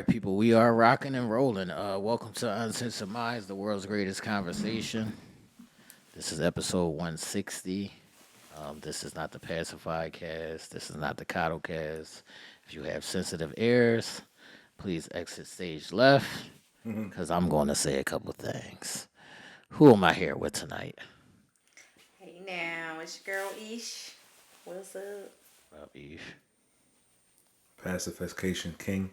right, people, we are rocking and rolling. Welcome to Uncensored Minds, the world's greatest conversation. This is episode 160. This is not the pacified cast. This is not the coddle cast. If you have sensitive ears, please exit stage left, because I'm going to say a couple things. Who am I here with tonight? Hey now, it's your girl Ish. What's up? Eve. Pacification King.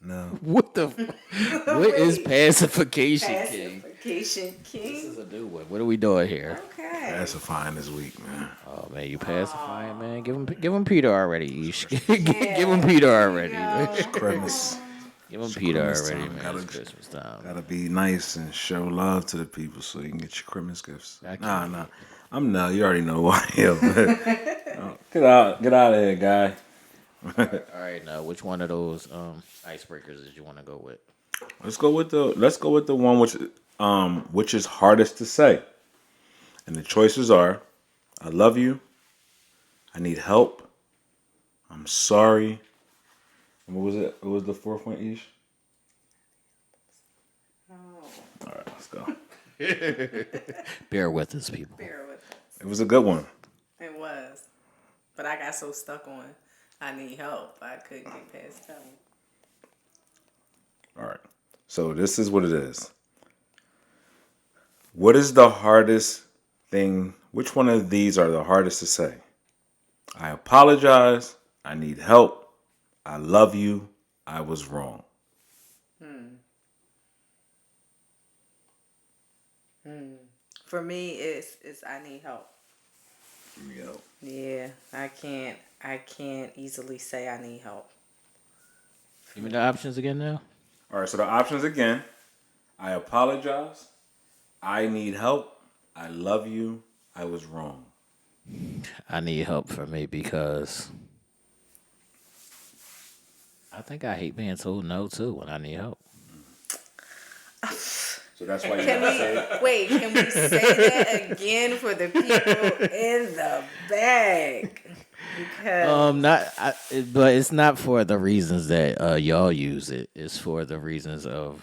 No. What the? What is pacification, King? Pacification This King. is a new one. What are we doing here? Okay. Pacifying this week, man. Oh man, you pacifying, man. Give him Peter already. Ish. Give Yeah, him Peter already. Christmas. Give him Peter Christmas already, time. man. It's Christmas time. Gotta be nice and show love to the people so you can get your Christmas gifts. I can't Nah. I'm Nell. You already know who I am. Get out of here, guy. All right, now which one of those icebreakers did you want to go with? Let's go with the one which is hardest to say. And the choices are I love you, I need help, I'm sorry. And what was it? What was the fourth one, Ish? Oh, All right, let's go. Bear with us, people. bear with us. It was a good one. It was. But I got so stuck on I need help. I couldn't get past that one. All right. So this is what it is. What is the hardest thing? Which one of these are the hardest to say? I apologize. I need help. I love you. I was wrong. For me, it's I need help. Here we go. Yeah, I can't easily say I need help. Give me the options again now. All right. So the options again. I apologize. I need help. I love you. I was wrong. I need help for me because I think I hate being told no too when I need help. So that's why you Can gotta say it. can we say that again for the people in the back? Because But it's not for the reasons that y'all use it. It's for the reasons of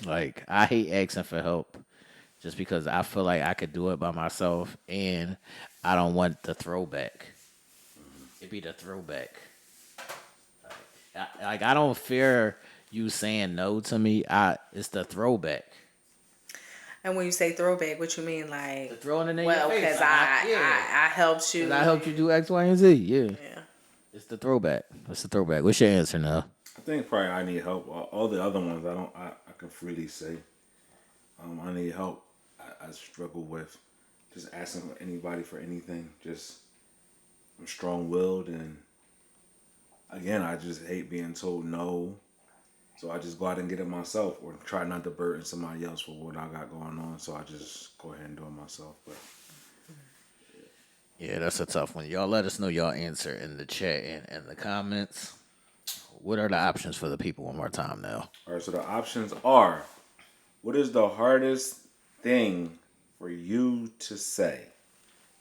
like I hate asking for help just because I feel like I could do it by myself and I don't want the throwback. It be the throwback. I don't fear you saying no to me. It's the throwback. and when you say throwback, what you mean The like? throwing it in Well, your face. because I helped you. 'Cause I helped you do X, Y, and Z. Yeah. Yeah. It's the throwback. What's the throwback? What's your answer now? I think probably I need help. All the other ones I can freely say. I need help. I struggle with just asking anybody for anything. Just I'm strong willed and again I just hate being told no. So I just go out and get it myself or try not to burden somebody else for what I got going on. So I just go ahead and do it myself. But Yeah, that's a tough one. Y'all let us know y'all answer in the chat and the comments. What are the options for the people one more time now? all right, so the options are what is the hardest thing for you to say?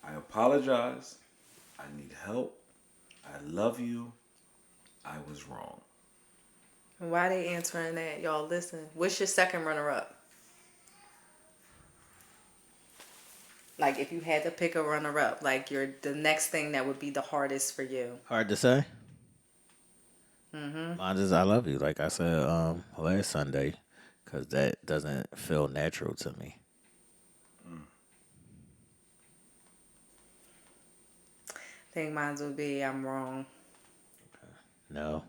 I apologize. I need help. I love you. I was wrong. Why they answering that? Y'all listen. What's your second runner up? Like if you had to pick a runner up, like the next thing that would be the hardest for you. Hard to say. Mine is I love you, like I said last Sunday, because that doesn't feel natural to me. I think mine would be I'm wrong. No.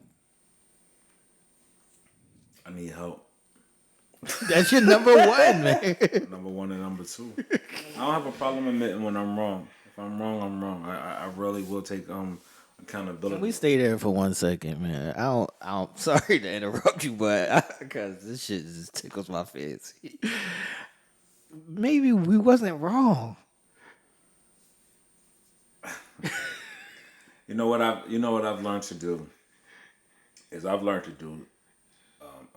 I need help. That's your number one, man. Number one and number two. I don't have a problem admitting when I'm wrong. If I'm wrong, I'm wrong. I really will take accountability. Can we stay there for 1 second, man? I don't sorry to interrupt you, but because this shit just tickles my fancy. Maybe we wasn't wrong. You know what I've learned to do is I've learned to do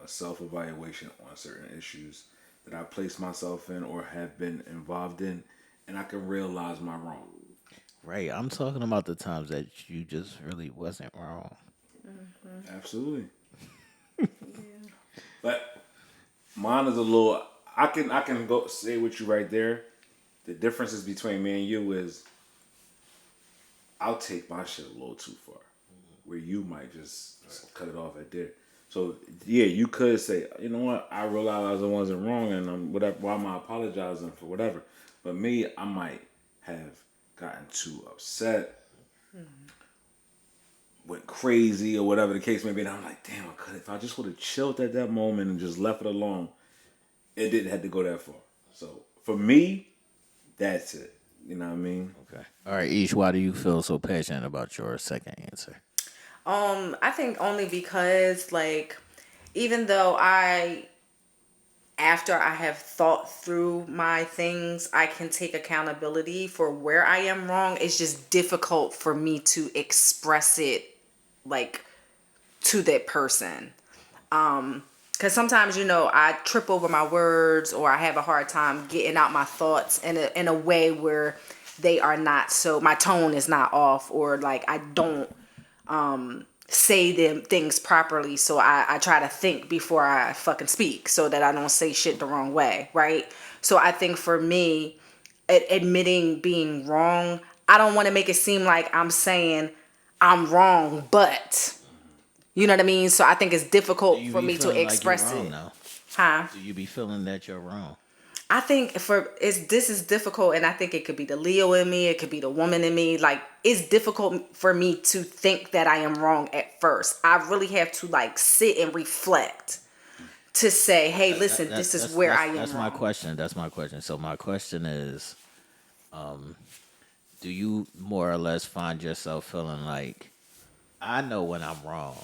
a self-evaluation on certain issues that I place myself in or have been involved in, and I can realize my wrong. Right, I'm talking about the times that you just really wasn't wrong. Absolutely. But mine is a little. I can go say with you right there. The differences between me and you is I'll take my shit a little too far, where you might just cut it off at there. So yeah, you could say, you know what, I realized I wasn't wrong, and I'm whatever. Why am I apologizing for whatever? But me, I might have gotten too upset, went crazy, or whatever the case may be. And I'm like, damn, I could if I just would have chilled at that moment and just left it alone. It didn't have to go that far. So for me, that's it. You know what I mean? Okay. All right, Ish, why do you feel so passionate about your second answer? I think only because, like, even though after I have thought through my things, I can take accountability for where I am wrong. It's just difficult for me to express it, like, to that person. Because sometimes, I trip over my words, or I have a hard time getting out my thoughts in a way where they are not, so my tone is not off, or like I don't say them things properly. So I try to think before I fucking speak, so that I don't say shit the wrong way, right? So I think for me, admitting being wrong, I don't want to make it seem like I'm saying I'm wrong, but you know what I mean? So I think it's Do difficult you for be me to feeling like you're express wrong it. now? Huh? Do you be feeling that you're wrong? I think this is difficult, and I think it could be the Leo in me, it could be the woman in me. Like, it's difficult for me to think that I am wrong at first. I really have to, like, sit and reflect to say, hey, listen, this is where I am That's my wrong. question. That's my question. So my question is, do you more or less find yourself feeling like I know when I'm wrong,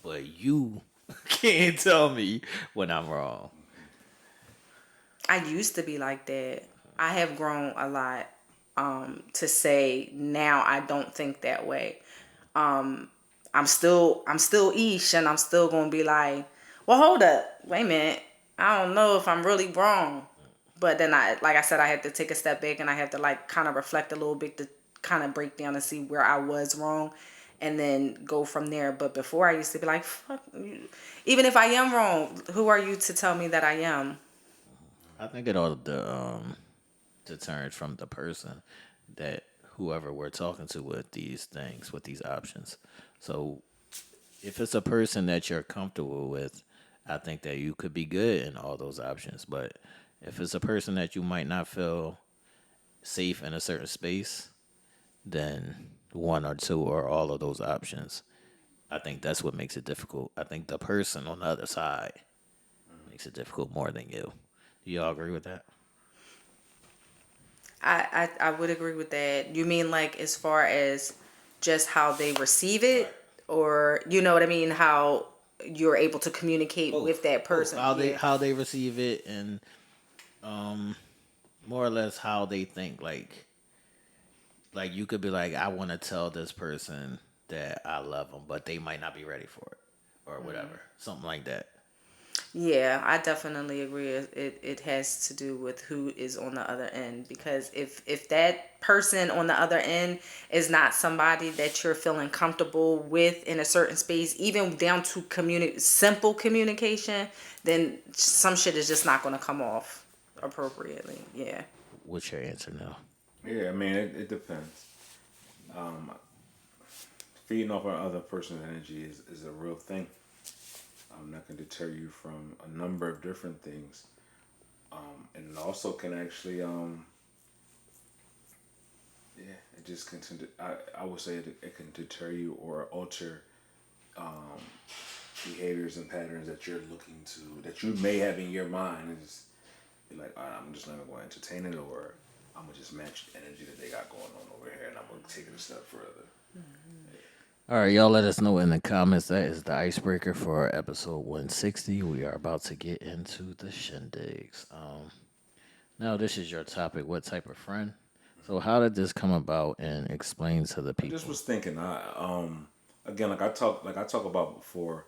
but you can't tell me when I'm wrong? I used to be like that. I have grown a lot, to say now I don't think that way. I'm still Ish, and I'm still gonna be like, well, hold up, wait a minute. I don't know if I'm really wrong. But then like I said, I had to take a step back, and I had to, like, kind of reflect a little bit to kind of break down and see where I was wrong, and then go from there. But before, I used to be like, fuck you. Even if I am wrong, who are you to tell me that I am? I think it all deterrent from the person that whoever we're talking to with these things, with these options. So if it's a person that you're comfortable with, I think that you could be good in all those options. But if it's a person that you might not feel safe in a certain space, then one or two or all of those options. I think that's what makes it difficult. I think the person on the other side makes it difficult more than you. Do y'all agree with that? I would agree with that. You mean, like, as far as just how they receive Right. it, or you know what I mean? How you're able to communicate with that Both. person? How they Yeah. how they receive it, and more or less how they think. Like you could be like, I want to tell this person that I love them, but they might not be ready for it, or whatever, something like that. Yeah, I definitely agree. It has to do with who is on the other end, because if that person on the other end is not somebody that you're feeling comfortable with in a certain space, even down to simple communication, then some shit is just not going to come off appropriately. Yeah. What's your answer now? Yeah, I mean, it depends. Feeding off our other person's energy is a real thing. That can deter you from a number of different things. And it also can actually, yeah, it just can tend to, I would say it can deter you or alter behaviors and patterns that you're looking to, that you may have in your mind. And just be like, all right, I'm just not going to entertain it, or I'm going to just match the energy that they got going on over here, and I'm going to take it a step further. All right, y'all let us know in the comments. That is the icebreaker for episode 160. We are about to get into the shindigs. Now, this is your topic. What type of friend? So, how did this come about, and explain to the I just people? was thinking, again, like I talk about before,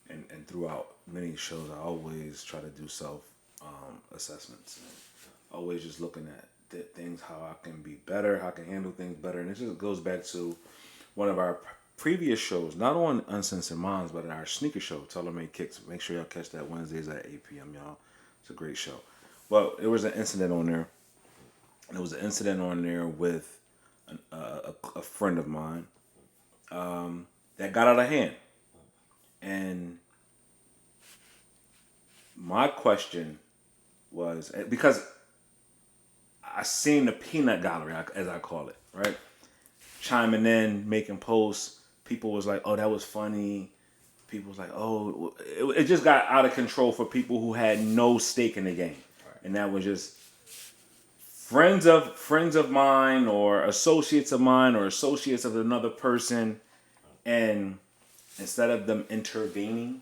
and throughout many shows, I always try to do self assessments, and always just looking at things, how I can be better, how I can handle things better, and it just goes back to one of our previous shows, not on Uncensored Minds, but at our sneaker show, Teller Made Kicks. Make sure y'all catch that Wednesdays at 8 p.m., y'all. It's a great show. But there was an incident on there. There was an incident on there with a friend of mine that got out of hand. And my question was, because I seen the peanut gallery, as I call it, right? Chiming in, making posts. People was like, oh, that was funny. People was like, oh, it just got out of control for people who had no stake in the game. Right. And that was just friends of mine or associates of mine or associates of another person. And instead of them intervening,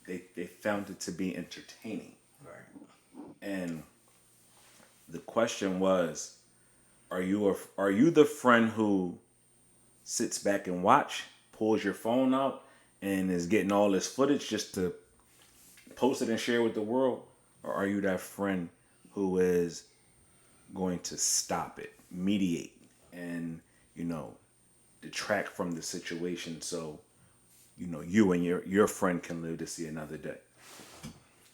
they found it to be entertaining. Right. And the question was, are you the friend who sits back and watch, pulls your phone out, and is getting all this footage just to post it and share with the world? Or are you that friend who is going to stop it, mediate, and, detract from the situation so, you and your friend can live to see another day?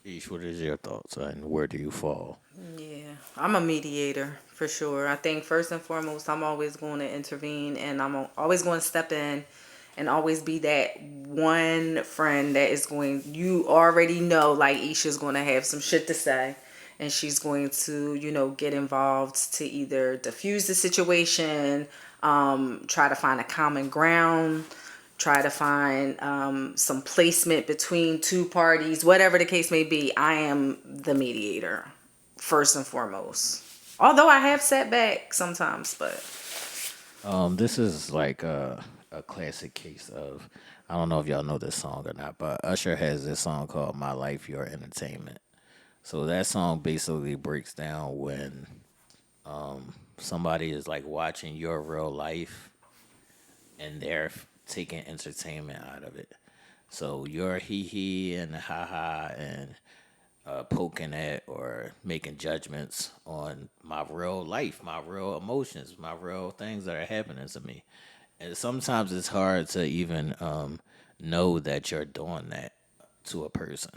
Ish, what is your thoughts and where do you fall? Yeah, I'm a mediator for sure. I think first and foremost, I'm always going to intervene and always going to step in and always be that one friend that is going, you already know, like Aisha's going to have some shit to say and she's going to, get involved to either diffuse the situation, try to find a common ground, try to find some placement between two parties, whatever the case may be. I am the mediator first and foremost. Although I have sat back sometimes, but This is like a classic case of, I don't know if y'all know this song or not, but Usher has this song called "My Life, Your Entertainment." So that song basically breaks down when somebody is like watching your real life and they're taking entertainment out of it. So your hee hee and ha ha and poking at or making judgments on my real life, my real emotions, my real things that are happening to me. And sometimes it's hard to even know that you're doing that to a person.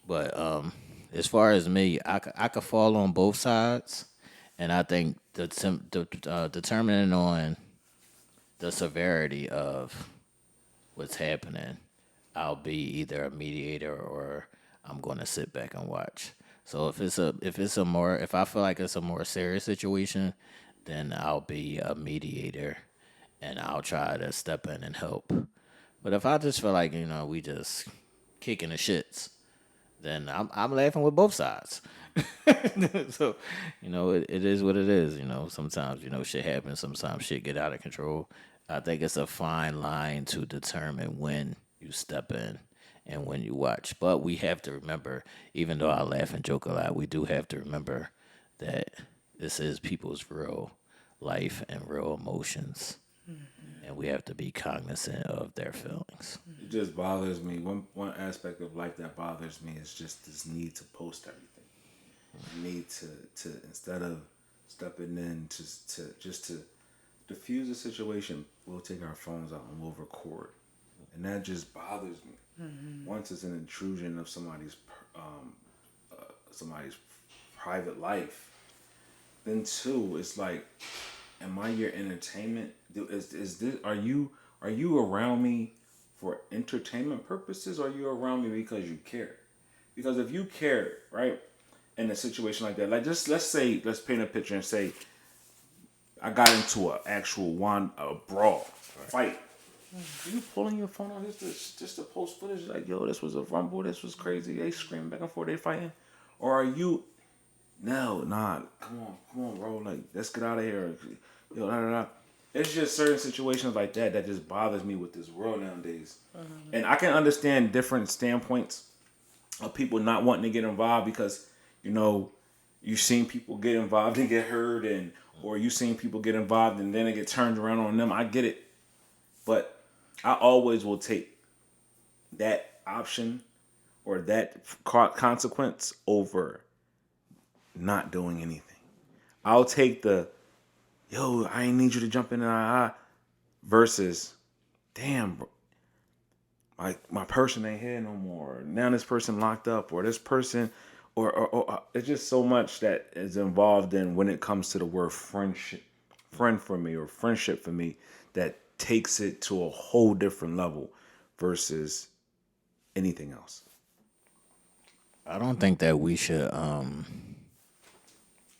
But as far as me, I could fall on both sides. And I think determining on the severity of what's happening, I'll be either a mediator or I'm going to sit back and watch. So if I feel like it's a more serious situation, then I'll be a mediator and I'll try to step in and help. But if I just feel like we just kicking the shits, then I'm laughing with both sides. So, it is what it is. Sometimes shit happens. Sometimes shit get out of control. I think it's a fine line to determine when you step in and when you watch. But we have to remember, even though I laugh and joke a lot, we do have to remember that this is people's real life and real emotions, and we have to be cognizant of their feelings. It just bothers me. One aspect of life that bothers me is just this need to post everything. Need to instead of stepping in to diffuse the situation, we'll take our phones out and we'll record, and that just bothers me. Once it's an intrusion of somebody's private life, then two, it's like, am I your entertainment? Is this are you around me for entertainment purposes, or are you around me because you care? Because if you care, right, in a situation like that, like just let's paint a picture and say I got into a actual brawl, fight. Are you pulling your phone out just to post footage like, yo, this was a rumble, this was crazy, they screaming back and forth, they fighting? Or are you, no, nah, come on, bro, like, let's get out of here. Yo, nah, nah, nah. It's just certain situations like that just bothers me with this world nowadays. And I can understand different standpoints of people not wanting to get involved because, you've seen people get involved and get hurt, or you've seen people get involved and then it get turned around on them. I get it. But I always will take that option or that consequence over not doing anything. I'll take the, yo, I ain't need you to jump in, versus, damn, bro, my person ain't here no more. Now this person locked up, or this person, or it's just so much that is involved in when it comes to the word friendship, friend for me, or friendship for me, that takes it to a whole different level versus anything else. I don't think that we should,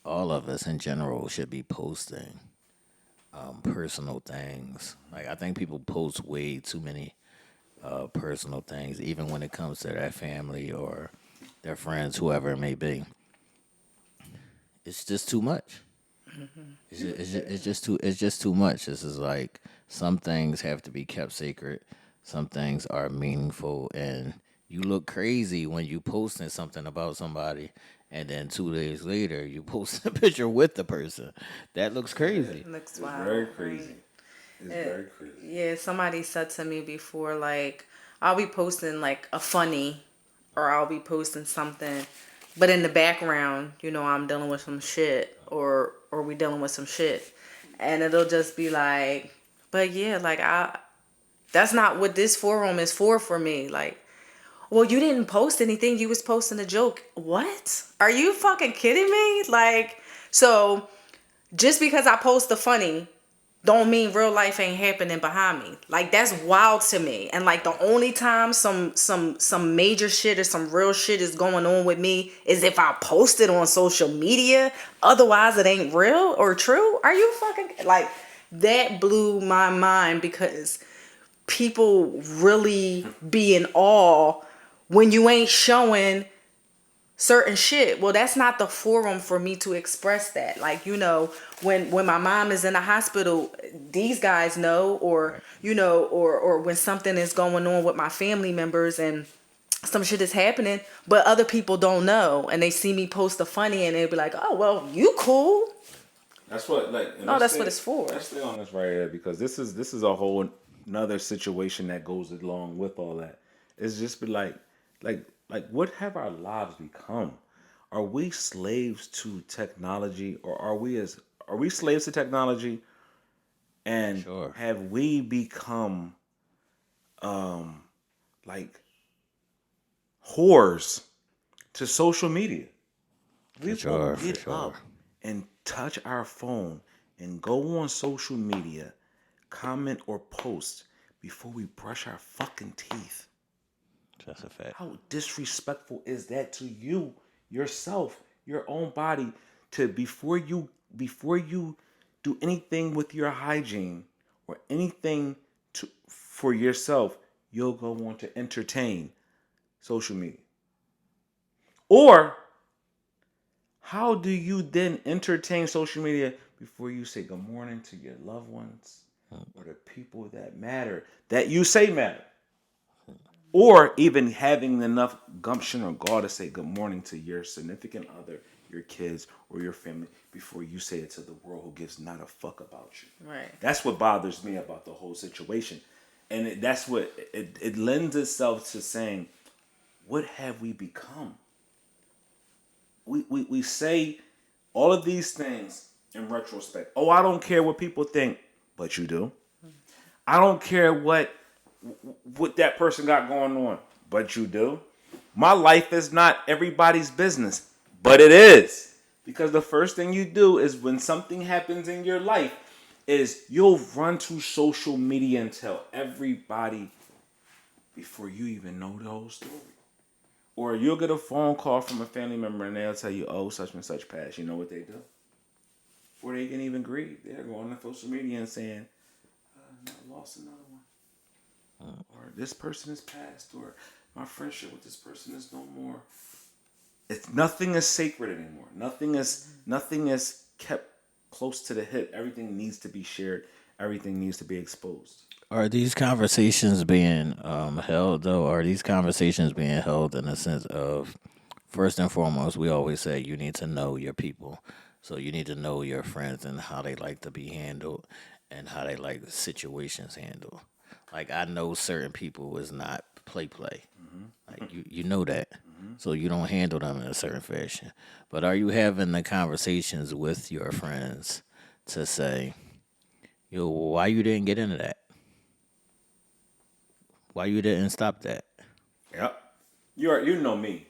all of us in general should be posting personal things. Like, I think people post way too many personal things, even when it comes to their family or their friends, whoever it may be. It's just too much. It's just too much. This is like some things have to be kept sacred. Some things are meaningful, and you look crazy when you posting something about somebody, and then 2 days later you post a picture with the person. That looks crazy. Looks It's wild. very crazy. Right? It's very crazy. Yeah, somebody said to me before, like, I'll be posting like a funny, or I'll be posting something, but in the background, I'm dealing with some shit, or we dealing with some shit, and it'll just be like, but yeah, like that's not what this forum is for me. Like, well, you didn't post anything. You was posting a joke. What? Are you fucking kidding me? Like, so just because I post the funny don't mean real life ain't happening behind me. Like, that's wild to me. And like, the only time some major shit or some real shit is going on with me is if I post it on social media. Otherwise it ain't real or true. Are you fucking, like, that blew my mind, because people really be in awe when you ain't showing certain shit. Well, that's not the forum for me to express that. Like, when my mom is in the hospital, these guys know, or or when something is going on with my family members and some shit is happening, but other people don't know, and they see me post a funny and they'll be like, oh, well, you cool. That's what, like. And No, that's what it's for. Let's stay on this right here, because this is a whole another situation that goes along with all that. It's just be like what have our lives become? Are we slaves to technology, or are we slaves to technology? And Sure. have we become like whores to social media? We For will sure, for get sure. up and touch our phone and go on social media, comment or post before we brush our fucking teeth. That's a fact. How disrespectful is that to you, yourself, your own body, to before you do anything with your hygiene or anything for yourself, you'll go on to entertain social media. Or how do you then entertain social media before you say good morning to your loved ones or the people that matter, that you say matter? Or even having enough gumption or gall to say good morning to your significant other, your kids, or your family before you say it to the world who gives not a fuck about you. Right. That's what bothers me about the whole situation. And that's what it lends itself to saying, what have we become? We say all of these things in retrospect. Oh, I don't care what people think, but you do. I don't care what that person got going on, but you do. My life is not everybody's business, but it is. Because the first thing you do is when something happens in your life is you'll run to social media and tell everybody before you even know the whole story. Or you'll get a phone call from a family member and they'll tell you, oh, such and such passed. You know what they do? Before they can even grieve, they're going on social media and saying, I lost another one. Or this person is passed. Or my friendship with this person is no more. It's nothing is sacred anymore. Nothing is kept close to the hip. Everything needs to be shared. Everything needs to be exposed. Are these conversations being held though? Are these conversations being held in a sense of, first and foremost, we always say you need to know your people, so you need to know your friends and how they like to be handled and how they like situations handled. Like, I know certain people is not play. Like, you know that, so you don't handle them in a certain fashion. But are you having the conversations with your friends to say, Yo, why you didn't get into that? Why you didn't stop that? Yep. You know me.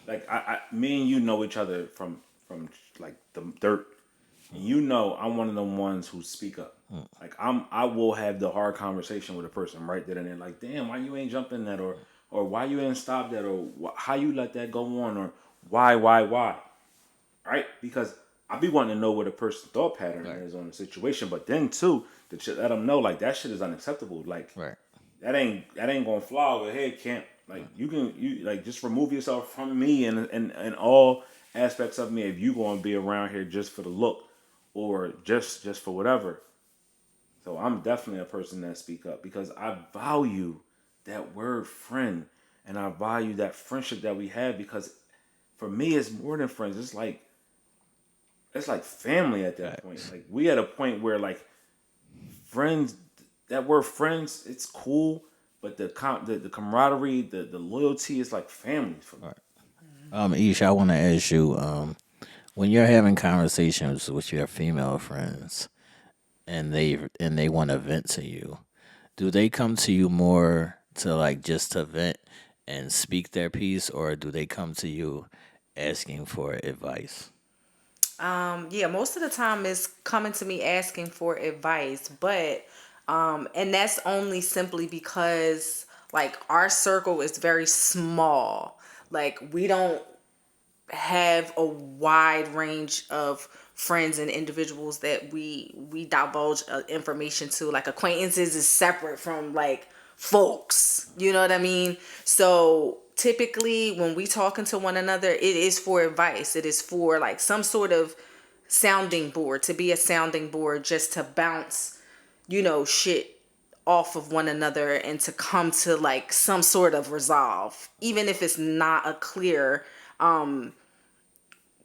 Like me and you know each other from like the dirt. And you know I'm one of them ones who speak up. Like I will have the hard conversation with a person right there and then like, damn, why you ain't jumping that or why you ain't stop that or how you let that go on or why, right? Because I be wanting to know what a person's thought pattern Right. is on the situation, but then too to let them know like that shit is unacceptable. Like Right. that ain't gonna fly over here, Camp. Like you like just remove yourself from me and all aspects of me if you gonna be around here just for the look or just for whatever. So I'm definitely a person that speak up because I value that word friend and I value that friendship that we have because for me it's more than friends. It's like family at that point. Facts. Like we at a point where like friends, that word friends, it's cool, but the camaraderie, the loyalty is like family for me. Isha, I want to ask you, when you're having conversations with your female friends and they want to vent to you, do they come to you more to like just to vent and speak their piece, or do they come to you asking for advice? Yeah, most of the time it's coming to me asking for advice, but and that's only simply because like our circle is very small. Like we don't have a wide range of friends and individuals that we divulge information to. Like acquaintances is separate from like folks, you know what I mean? So typically when we talking to one another, it is for advice. It is for like some sort of sounding board, to be a sounding board, just to bounce, shit off of one another and to come to like some sort of resolve, even if it's not a clear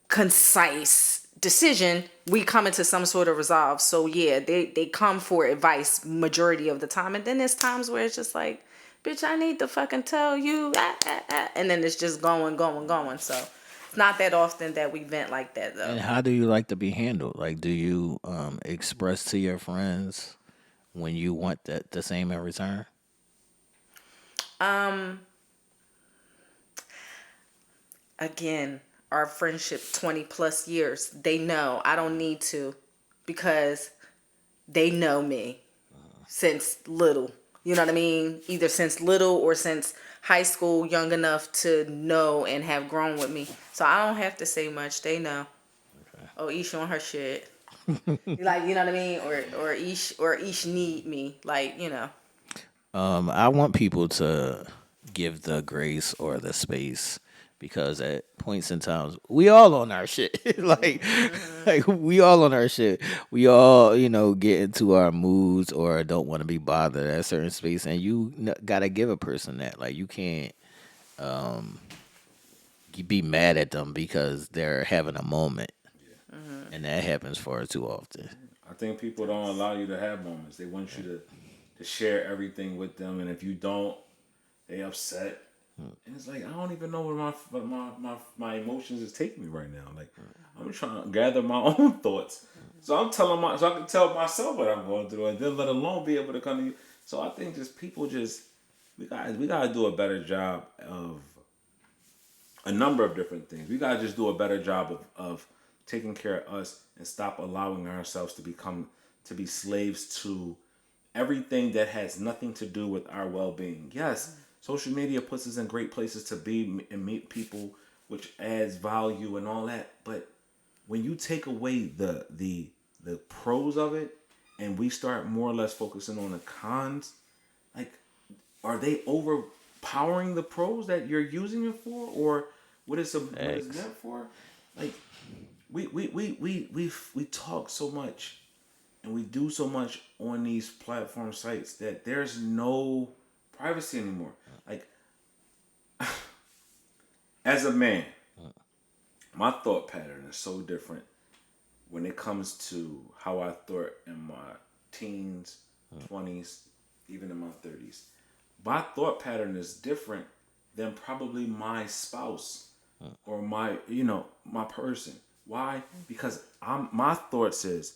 concise decision. We come into some sort of resolve. So yeah, they come for advice majority of the time, and then there's times where it's just like, bitch, I need to fucking tell you, and then it's just going. So it's not that often that we vent like that though. And how do you like to be handled? Like, do you express to your friends when you want that the same in return? Again, our friendship 20 plus years, they know I don't need to, because they know me since little. You know what I mean? Either since little or since high school, young enough to know and have grown with me. So I don't have to say much. They know. Oh, Isha on her shit. Like, you know what I mean? Ish need me. Like, I want people to give the grace or the space because at points in times we all on our shit. like we all on our shit. We all, get into our moods or don't want to be bothered at a certain space, and you gotta give a person that. Like you can't you be mad at them because they're having a moment, and that happens far too often. I think people don't allow you to have moments. They want you to share everything with them, and if you don't, they upset. And it's like I don't even know where my emotions is taking me right now. Like I'm trying to gather my own thoughts, so I'm telling so I can tell myself what I'm going through, and then let alone be able to come to you. So I think just people just we gotta do a better job of a number of different things. We gotta just do a better job of taking care of us and stop allowing ourselves to be slaves to everything that has nothing to do with our well-being. Yes, social media puts us in great places to be and meet people, which adds value and all that. But when you take away the pros of it, and we start more or less focusing on the cons, like are they overpowering the pros that you're using it for, or what it's Thanks. meant for? Like we talk so much and we do so much on these platform sites that there's no privacy anymore. Like as a man, my thought pattern is so different when it comes to how I thought in my teens, 20s, even in my 30s. My thought pattern is different than probably my spouse or my person. Why? Because my thoughts is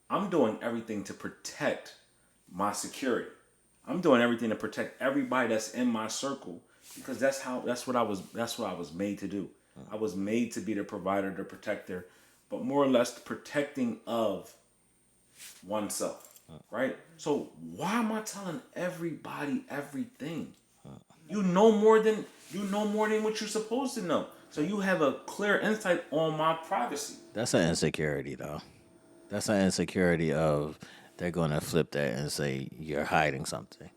I'm doing everything to protect my security. I'm doing everything to protect everybody that's in my circle because that's what I was made to do. I was made to be the provider, the protector, but more or less the protecting of oneself. Right? So why am I telling everybody everything? You know more than what you're supposed to know. So you have a clear insight on my privacy. That's an insecurity, though. That's an insecurity of they're gonna flip that and say you're hiding something.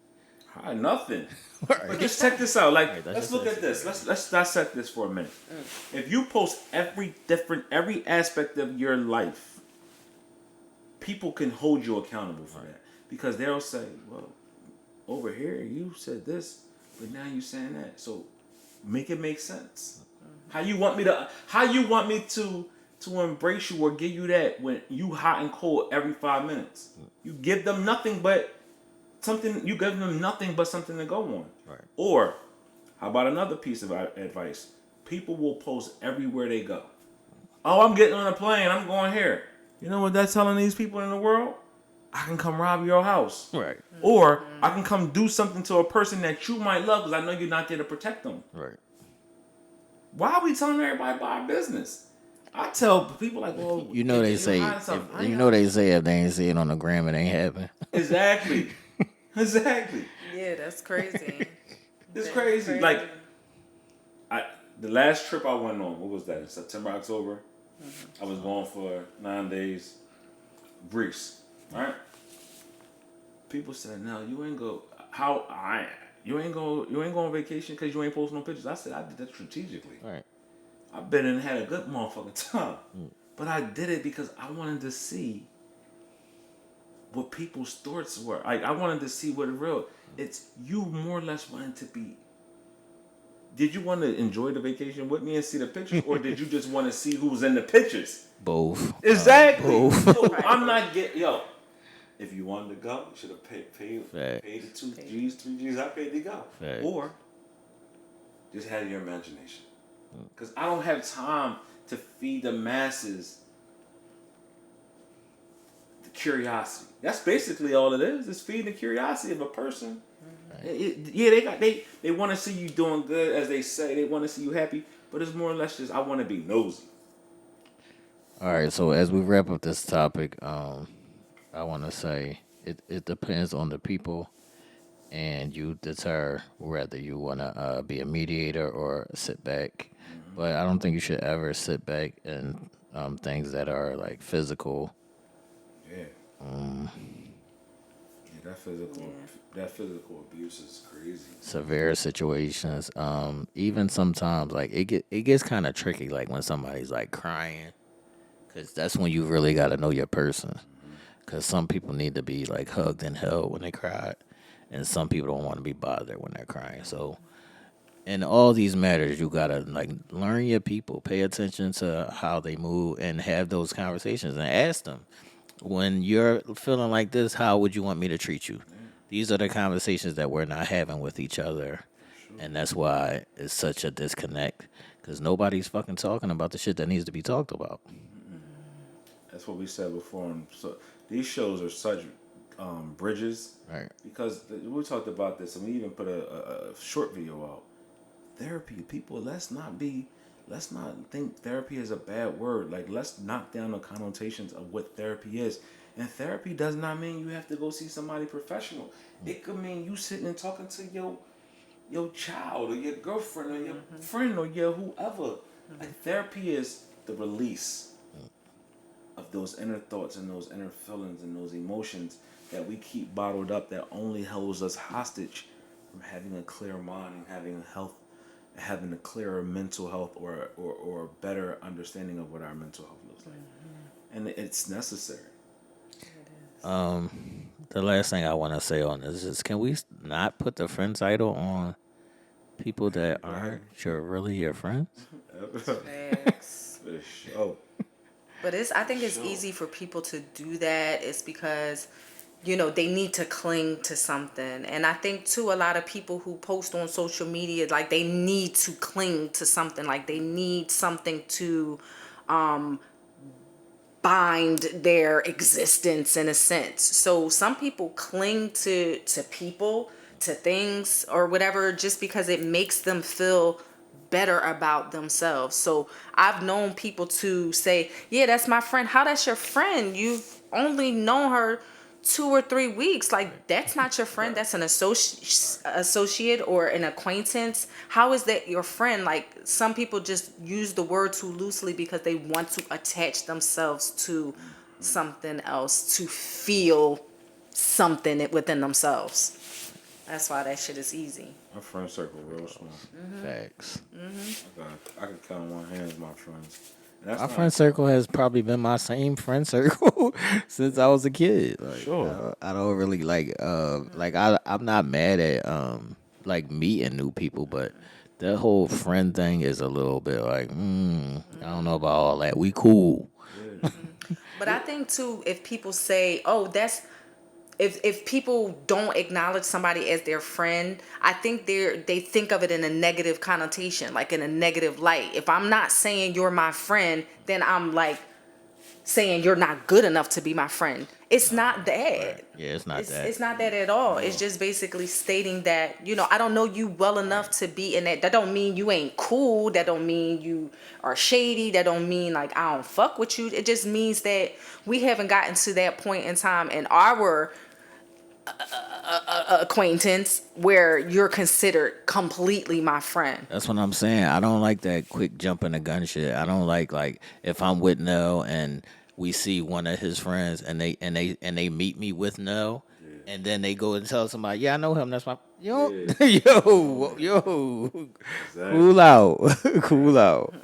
Nothing. But Right. just check this out. Like, Right. That's let's just look at this. insecurity. Let's dissect this for a minute. If you post every aspect of your life, people can hold you accountable for that because they'll say, "Well, over here you said this, but now you saying that." So make it make sense. How you want me to? How you want me to embrace you or give you that when you hot and cold every 5 minutes? You give them nothing but something. You give them nothing but something to go on. Right. Or how about another piece of advice? People will post everywhere they go. Oh, I'm getting on a plane. I'm going here. You know what that's telling these people in the world? I can come rob your house. Right. Or I can come do something to a person that you might love because I know you're not there to protect them. Right. Why are we telling everybody about our business? I tell people like, well, You know they you're say. hiding something. I You ain't know they say if they ain't see it on the gram, it ain't happen. Exactly. Exactly. Yeah, that's crazy. It's That's crazy. Like, the last trip I went on, what was that? In September, October? I was going for 9 days. Greece. Right? People said, no, you ain't go. You ain't go on vacation because you ain't posting no pictures. I said, I did that strategically. Right. I've been and had a good motherfucking time. But I did it because I wanted to see what people's thoughts were. I wanted to see what it real. It's you more or less wanted to be. Did you want to enjoy the vacation with me and see the pictures, or did you just want to see who's in the pictures? Both. Exactly. Both. So I'm not getting If you wanted to go, you should have paid Facts. the 2 G's, 3 G's I paid to go, Facts. or just have your imagination. Because I don't have time to feed the masses the curiosity. That's basically all it is. It's feeding the curiosity of a person. They want to see you doing good, as they say. They want to see you happy, but it's more or less just I want to be nosy. All right. So as we wrap up this topic, I want to say it depends on the people, and you deter whether you want to be a mediator or sit back. But I don't think you should ever sit back in things that are like physical. Yeah. Yeah, that physical abuse is crazy. Severe situations. Even sometimes like it gets kind of tricky. Like when somebody's like crying, because that's when you really got to know your person. Because some people need to be like hugged and held when they cry, and some people don't want to be bothered when they're crying. So in all these matters, you gotta like learn your people, pay attention to how they move, and have those conversations and ask them, when you're feeling like this, how would you want me to treat you? These are the conversations that we're not having with each other, and that's why it's such a disconnect. Because nobody's fucking talking about the shit that needs to be talked about. That's what we said before. And so these shows are such bridges, Right. because we talked about this, and we even put a short video out. Therapy, people. Let's not think therapy is a bad word. Like, let's knock down the connotations of what therapy is. And therapy does not mean you have to go see somebody professional. It could mean you sitting and talking to your child or your girlfriend or your friend or your whoever. Like, therapy is the release of those inner thoughts and those inner feelings and those emotions that we keep bottled up, that only holds us hostage from having a clear mind and having a clearer mental health or a better understanding of what our mental health looks like. And it's necessary. The last thing I want to say on this is, can we not put the friend title on people that aren't really your friends? Facts. For sure. But I think it's easy for people to do that. It's because, they need to cling to something. And I think too, a lot of people who post on social media, like, they need to cling to something. Like, they need something to bind their existence in a sense. So some people cling to people, to things or whatever, just because it makes them feel better about themselves. So I've known people to say, yeah, that's my friend. How that's your friend? You've only known her 2 or 3 weeks. Like, that's not your friend. That's an associate or an acquaintance. How is that your friend? Like, some people just use the word too loosely because they want to attach themselves to something else, to feel something within themselves. That's why that shit is easy. My friend circle real small. Facts. I can count on one hand my friends. And that's My not friend circle has probably been my same friend circle since I was a kid. Like, sure. I don't really I'm not mad at like meeting new people, but that whole friend thing is a little bit like, I don't know about all that. We cool. Yeah. But I think too, if people say, "Oh, that's," if people don't acknowledge somebody as their friend, I think they think of it in a negative connotation, like in a negative light. If I'm not saying you're my friend, then I'm like saying you're not good enough to be my friend. It's not that. Yeah, it's not that. It's not that at all. It's just basically stating that, I don't know you well enough to be in that. That don't mean you ain't cool. That don't mean you are shady. That don't mean like I don't fuck with you. It just means that we haven't gotten to that point in time in our acquaintance where you're considered completely my friend. That's what I'm saying. I don't like that quick jumping the gun shit. I don't like if I'm with Nell and we see one of his friends and they meet me with Nell, and then they go and tell somebody, yeah, I know him. That's my yo, Exactly. cool out, cool out.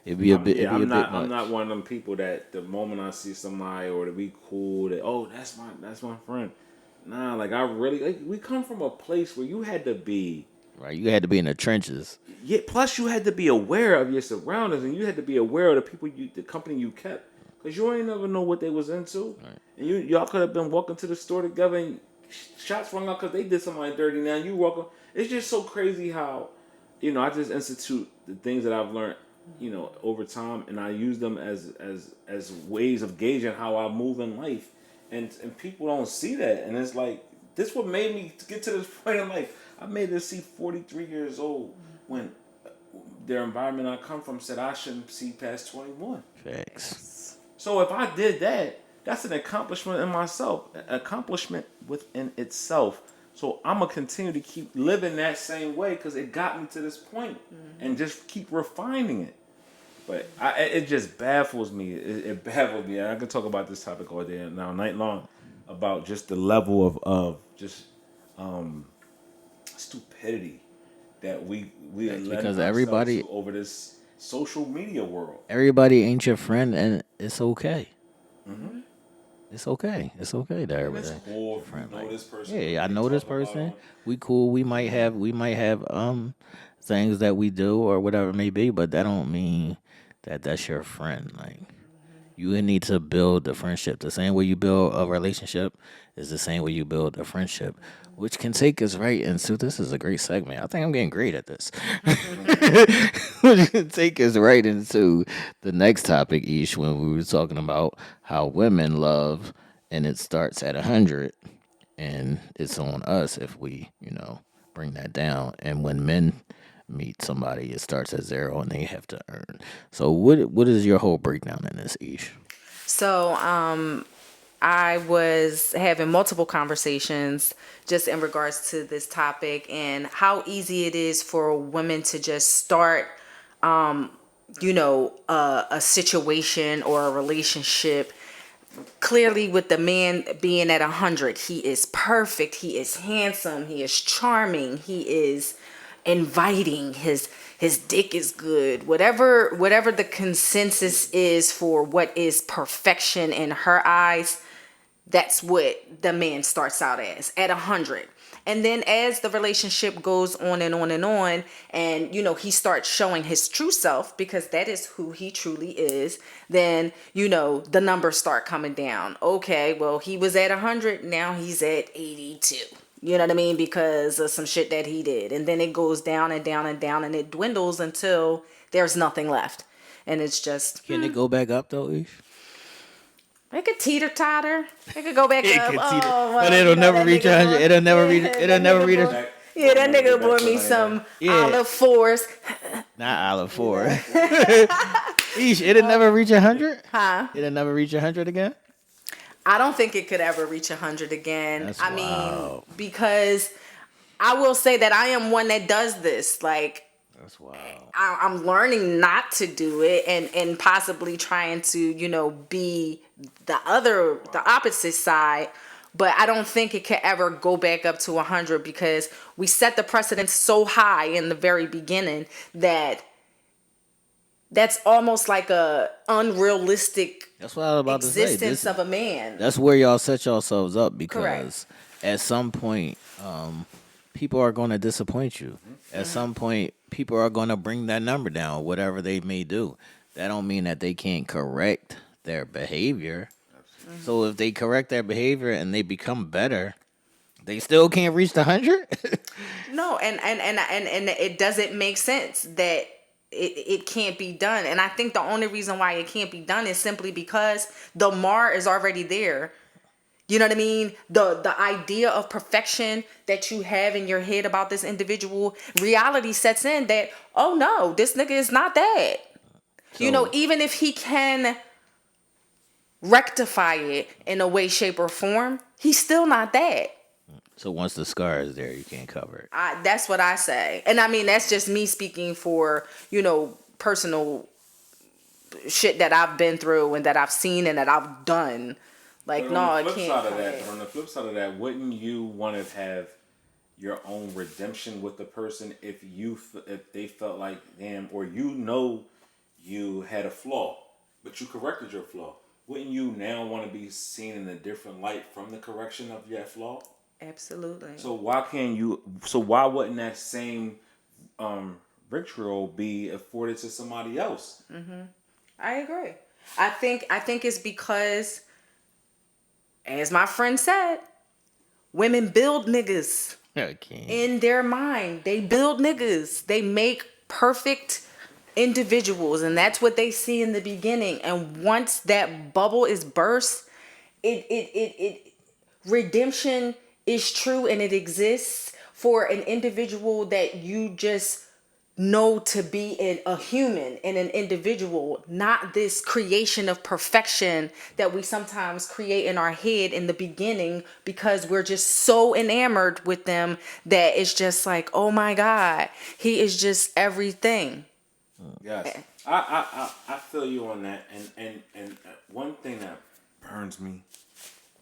It'd be a bit. It'd be a I'm bit not. much. I'm not one of them people that the moment I see somebody or to be cool, that that's my friend. Nah, like I really like. We come from a place where you had to be. Right, you had to be in the trenches. Yeah. Plus, you had to be aware of your surroundings, and you had to be aware of the company you kept, because you ain't never know what they was into. Right. And y'all could have been walking to the store together, and shots rung out because they did somebody dirty. Now you walking. It's just so crazy how, I just institute the things that I've learned, over time, and I use them as ways of gauging how I move in life, and people don't see that, and it's like this what made me get to this point in life. I made this see 43 years old when their environment I come from said I shouldn't see past 21. Facts. So if I did that, that's an accomplishment in myself, an accomplishment within itself. So I'm gonna continue to keep living that same way because it got me to this point, and just keep refining it. But it just baffles me. It baffles me. I could talk about this topic all day now, night long, about just the level of just stupidity that we Facts, lend because ourselves to over this social media world. everybody ain't your friend, and it's okay. It's okay. It's okay that And it's everybody. cool if you Friend, know like, this person. yeah, I you know this talk about person. them. We cool. We might have things that we do or whatever it may be, but that don't mean that that's your friend. Like, you need to build a friendship. The same way you build a relationship is the same way you build a friendship, which can take us right into, this is a great segment. I think I'm getting great at this. Which can take us right into the next topic, Ish, when we were talking about how women love, and it starts at 100, and it's on us if we, bring that down. And when men meet somebody, it starts at 0 and they have to earn. So what is your whole breakdown in this, Ish? So, I was having multiple conversations just in regards to this topic and how easy it is for women to just start, a situation or a relationship. Clearly, with the man being at 100, he is perfect, he is handsome, he is charming, he is inviting, his dick is good, whatever the consensus is for what is perfection in her eyes. That's what the man starts out as at 100. And then as the relationship goes on and on and on, and he starts showing his true self, because that is who he truly is, then the numbers start coming down. Okay, well, he was at 100, now he's at 82. You know what I mean? Because of some shit that he did. And then it goes down and down and down, and it dwindles until there's nothing left. And it's just Can it go back up though, Ish? It could teeter-totter. It could go back It up. could Oh, teeter- well, but it'll never that reach nigga 100. bought- It'll never reach. that It'll never nigga reach. bought- Yeah, that nigga bought me some Yeah. olive fours. Not Olive 4. Eesh, it'll never reach 100. Huh? It'll never reach 100 again. I don't think it could ever reach 100 again. That's I wild. mean, because I will say that I am one that does this. Like, That's wild. I'm learning not to do it and possibly trying to, you know, be the opposite side. But I don't think it could ever go back up to 100 because we set the precedent so high in the very beginning that that's almost like a unrealistic That's what I was about to say. existence of a man. That's where y'all set yourselves up because Correct. at some point, people are going to disappoint you. At some point, people are going to bring that number down, whatever they may do. That don't mean that they can't correct their behavior. So if they correct their behavior and they become better, they still can't reach the 100. No, and it doesn't make sense that it can't be done. And I think the only reason why it can't be done is simply because the mar is already there. You know what I mean? The idea of perfection that you have in your head about this individual, reality sets in that, oh no, this nigga is not that. You know, even if he can rectify it in a way, shape, or form, he's still not that. So once the scar is there, you can't cover it. That's what I say. And I mean, that's just me speaking for, you know, personal shit that I've been through and that I've seen and that I've done. Like, no, it can't. On the flip side of that, wouldn't you want to have your own redemption with the person if they felt like, damn, or you know you had a flaw, but you corrected your flaw? Wouldn't you now want to be seen in a different light from the correction of your flaw? Absolutely. So why wouldn't that same ritual be afforded to somebody else? I agree. I think it's because, as my friend said, women build niggas Okay. in their mind. They build niggas. They make perfect individuals, and that's what they see in the beginning. And once that bubble is burst, it redemption is true and it exists for an individual that you just know to be a human and an individual, not this creation of perfection that we sometimes create in our head in the beginning because we're just so enamored with them that it's just like, oh my God, he is just everything. Yes, I feel you on that. And one thing that burns me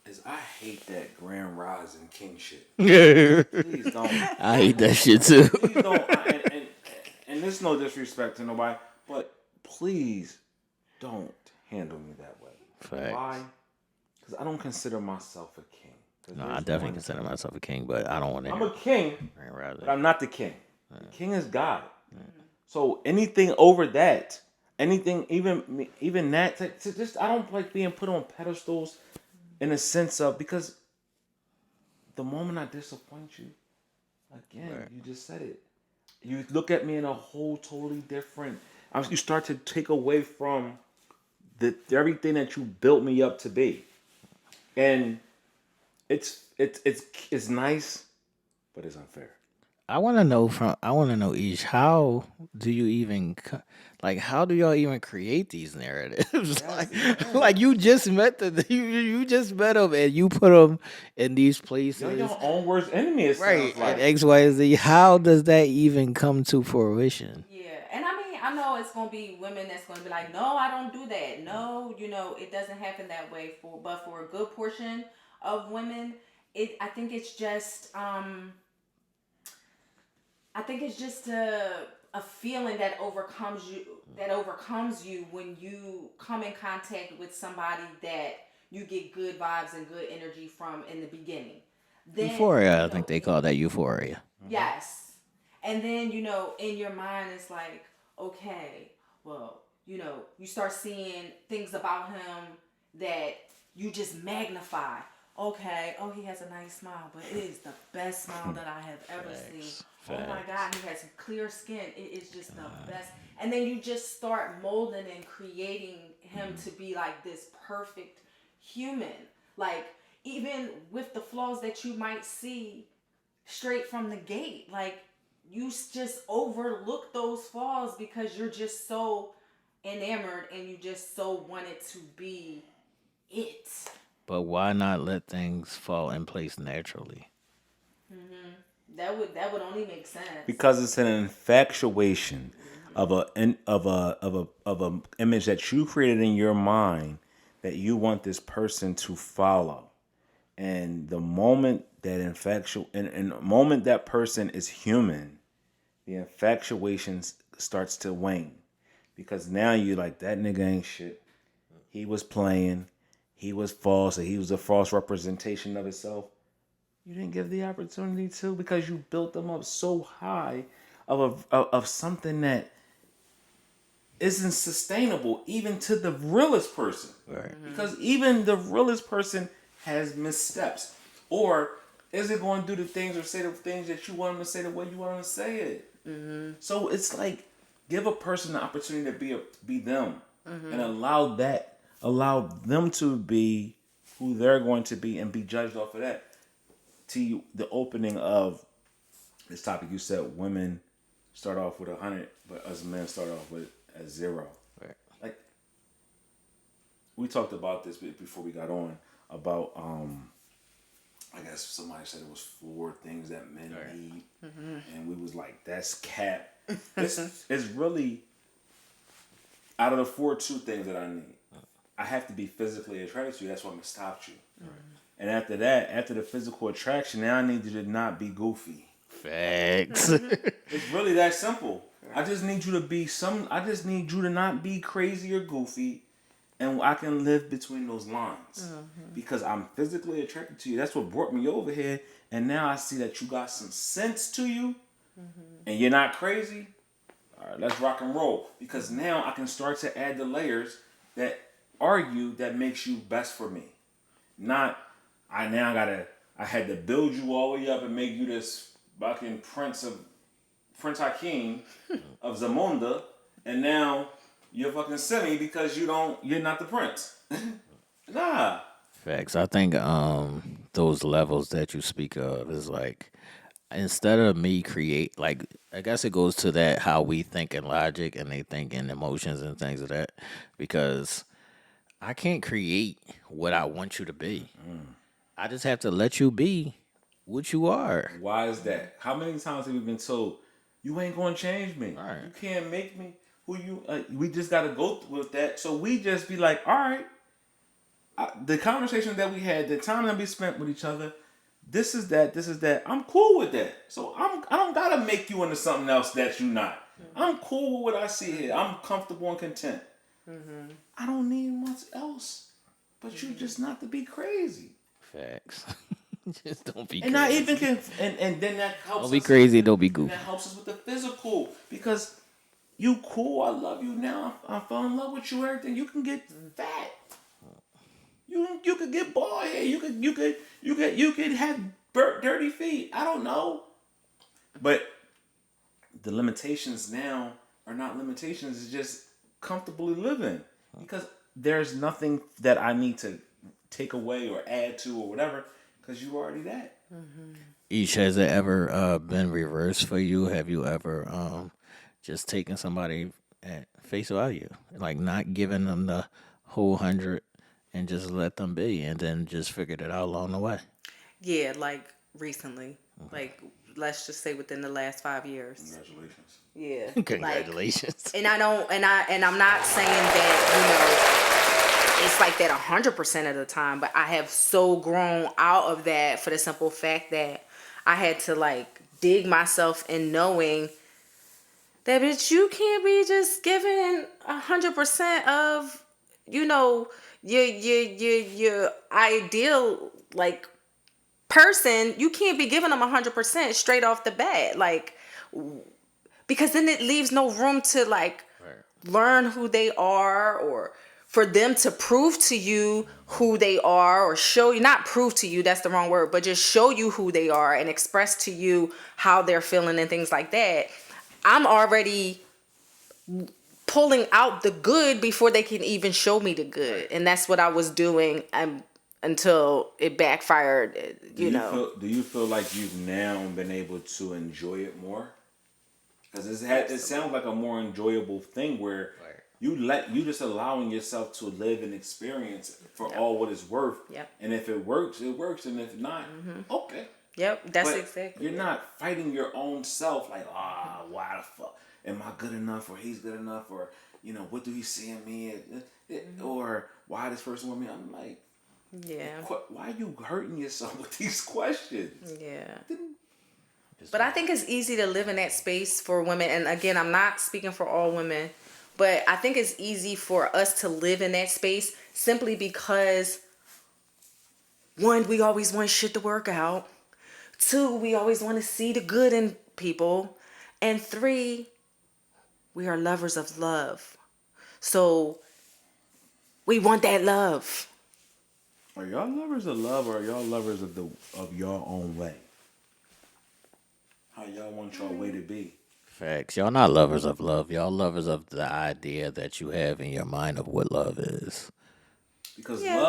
is I hate that grand rising king shit. Please don't. I hate that shit too. Please don't. And there's no disrespect to nobody, but please don't handle me that way. Facts. Why? Because I don't consider myself a king. No, I definitely consider myself a king, but I don't want to. I'm a king, Rather. but I'm not the king. The king is God. So anything over that, anything even that, just I don't like being put on pedestals in a sense of, because the moment I disappoint you, again, you just said it. You look at me in a whole totally different. You start to take away from everything that you built me up to be, and it's nice, but it's unfair. I want to know each, how do you even how do y'all even create these narratives? like you just met you just met them and you put them in these places. You're your own worst enemy, it Right, sounds like. and X, Y, Z. How does that even come to fruition? Yeah, and I mean, I know it's gonna be women that's gonna be like, no, I don't do that. No, you know, it doesn't happen that way. But for a good portion of women, I think it's just a feeling that overcomes you when you come in contact with somebody that you get good vibes and good energy from in the beginning. Then, Euphoria, I think they call that euphoria. Yes. And then, you know, in your mind, it's like, okay, well, you know, you start seeing things about him that you just magnify. Okay, oh, he has a nice smile, but it is the best smile that I have ever seen. Oh my God, he has clear skin. It is just the best. And then you just start molding and creating him to be like this perfect human. Like, even with the flaws that you might see straight from the gate, like, you just overlook those flaws because you're just so enamored and you just so want it to be it. But why not let things fall in place naturally? That would only make sense. Because it's an infatuation of a image that you created in your mind that you want this person to follow. And the moment that and the moment that person is human, the infatuation starts to wane. Because now you're like, that nigga ain't shit. He was playing. He was false. He was a false representation of himself. You didn't give the opportunity to because you built them up so high of something that isn't sustainable even to the realest person. Right. Because even the realest person has missteps. Or is it going to do the things or say the things that you want them to say the way you want them to say it? So it's like, give a person the opportunity to be them and allow them to be who they're going to be and be judged off of that. To you, the opening of this topic, you said women start off with 100, but us men start off with a 0. Right. Like, we talked about this before we got on about I guess somebody said it was 4 things that men need, and we was like, that's cap. This is really, out of the 2 things that I need, I have to be physically attracted to you. That's what I'm gonna stop you. Right. And after that, after the physical attraction, now I need you to not be goofy. Facts. It's really that simple. I just need you to be I just need you to not be crazy or goofy, and I can live between those lines because I'm physically attracted to you. That's what brought me over here, and now I see that you got some sense to you, and you're not crazy. All right, let's rock and roll, because now I can start to add the layers that are you that makes you best for me. Not I had to build you all the way up and make you this fucking Prince Hakeem of Zamunda, and now you're fucking silly because you're not the prince. Nah. Facts. I think those levels that you speak of is like, instead of me create, like, I guess it goes to that how we think in logic and they think in emotions and things of that, because I can't create what I want you to be. I just have to let you be what you are. Why is that? How many times have we been told, you ain't gonna change me? Right. You can't make me who you. We just gotta go with that. So we just be like, all right. The conversation that we had, the time that we spent with each other, this is that. I'm cool with that. So I don't gotta make you into something else that you not. I'm cool with what I see here. I'm comfortable and content. I don't need much else, but you just not to be crazy. Facts. Just don't be And crazy. I even can, and then that helps. Don't be crazy. Don't be goofy. That helps us with the physical, because you cool. I love you now. I fell in love with you. Everything. You can get fat. You could get bald hair. You could have dirty feet. I don't know. But the limitations now are not limitations. It's just comfortably living, because there's nothing that I need to take away or add to or whatever, because you already that. Each, has it ever been reversed for you? Have you ever just taken somebody at face value, like not giving them the whole 100 and just let them be, and then just figured it out along the way? Yeah, like recently. Like, let's just say within the last 5 years. Congratulations. Yeah. Congratulations. And I'm not saying that, it's like that 100% of the time, but I have so grown out of that for the simple fact that I had to like dig myself in knowing that, bitch, you can't be just giving 100% of, your ideal like person. You can't be giving them 100% straight off the bat, like, because then it leaves no room to like learn who they are, or for them to prove to you who they are, or show you, not prove to you, that's the wrong word, but just show you who they are and express to you how they're feeling and things like that. I'm already pulling out the good before they can even show me the good. Right. And that's what I was doing until it backfired, Do you feel like you've now been able to enjoy it more? Because it sounds like a more enjoyable thing where Right. you just allowing yourself to live and experience for Yep. all what it's worth. Yep. And if it works, it works. And if not, okay. Yep, that's But exactly you're it. not fighting your own self like, why the fuck? Am I good enough or he's good enough or, what do he see in me? Or why this person with me? I'm like, Yeah. why are you hurting yourself with these questions? Yeah. But I think it's easy to live in that space for women. And again, I'm not speaking for all women, but I think it's easy for us to live in that space simply because, one, we always want shit to work out. Two, we always want to see the good in people. And three, we are lovers of love. So we want that love. Are y'all lovers of love or are y'all lovers of your own way? How y'all want your way to be? Facts. Y'all not lovers of love. Y'all lovers of the idea that you have in your mind of what love is. Because Yeah.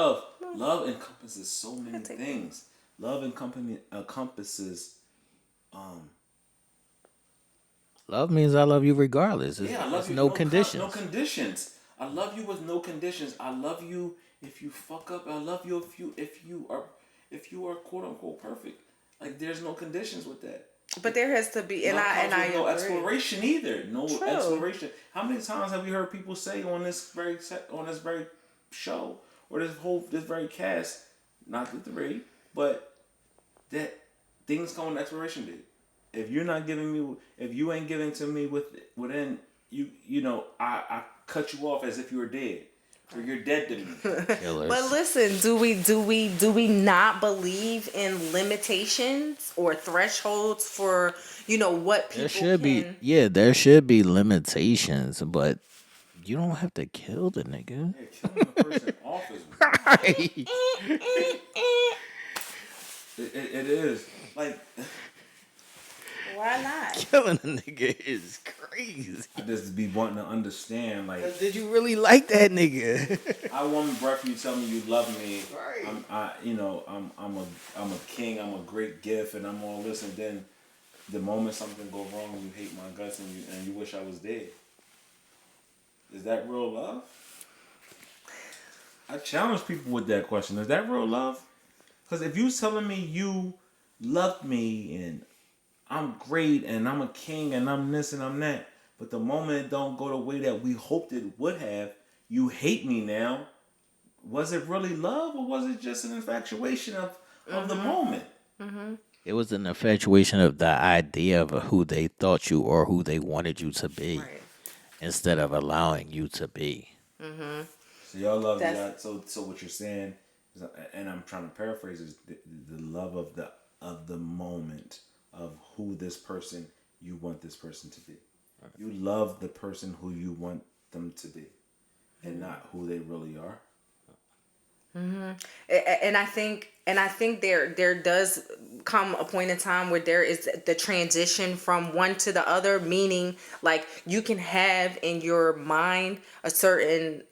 love encompasses so many take things. Love encompasses. Love means I love you regardless. Yeah, I love It's you. no No conditions. no conditions. I love you with no conditions. I love you if you fuck up. I love you if you are quote unquote perfect. Like there's no conditions with that. But there has to be, and Love I comes with no agree. exploration either. No True. exploration. How many times have we heard people say on this very show or this very cast, not the three, but that things come with expiration date. If you're not giving me, if you ain't giving to me within I cut you off as if you were dead, or you're dead to me. Killers. But listen, do we not believe in limitations or thresholds for what people There should can? there should be limitations, but you don't have to kill the nigga. Yeah, killing a person off is Right. it is like. Why not? Killing a nigga is crazy. I just be wanting to understand, like, Did you really like that nigga? I want breath. You tell me you love me. Right. I'm a king. I'm a great gift, and I'm all this. And then, the moment something go wrong, you hate my guts, and you wish I was dead. Is that real love? I challenge people with that question. Is that real love? Because if you telling me you love me and I'm great and I'm a king and I'm this and I'm that, but the moment it don't go the way that we hoped it would have, you hate me now. Was it really love or was it just an infatuation of the moment? It was an infatuation of the idea of who they thought you or who they wanted you to be, Right. instead of allowing you to be. So y'all love That's- that. So what you're saying, is, and I'm trying to paraphrase, is the love of the moment of who this person you want this person to be. You love the person who you want them to be, and not who they really are. And I think there does come a point in time where there is the transition from one to the other, meaning like you can have in your mind a certain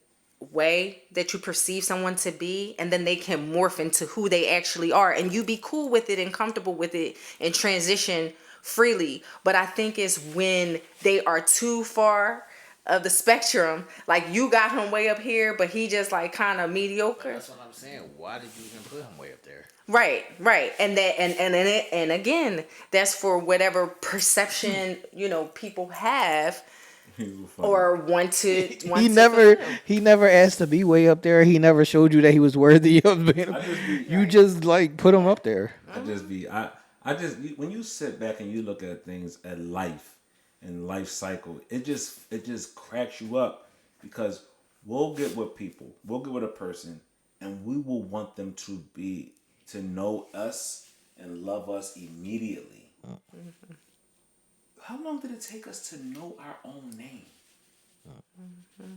way that you perceive someone to be, and then they can morph into who they actually are, and you be cool with it and comfortable with it and transition freely. But I think it's when they are too far of the spectrum, like you got him way up here but he just like kind of mediocre. That's what I'm saying. Why did you even put him way up there? Right. And that and again, that's for whatever perception people have or want to fulfill. He never asked to be way up there. He never showed you that he was worthy of being. You just like put him up there. I just when you sit back and you look at things at life and life cycle, it just cracks you up because we'll get with a person, and we will want them to know us and love us immediately. How long did it take us to know our own name?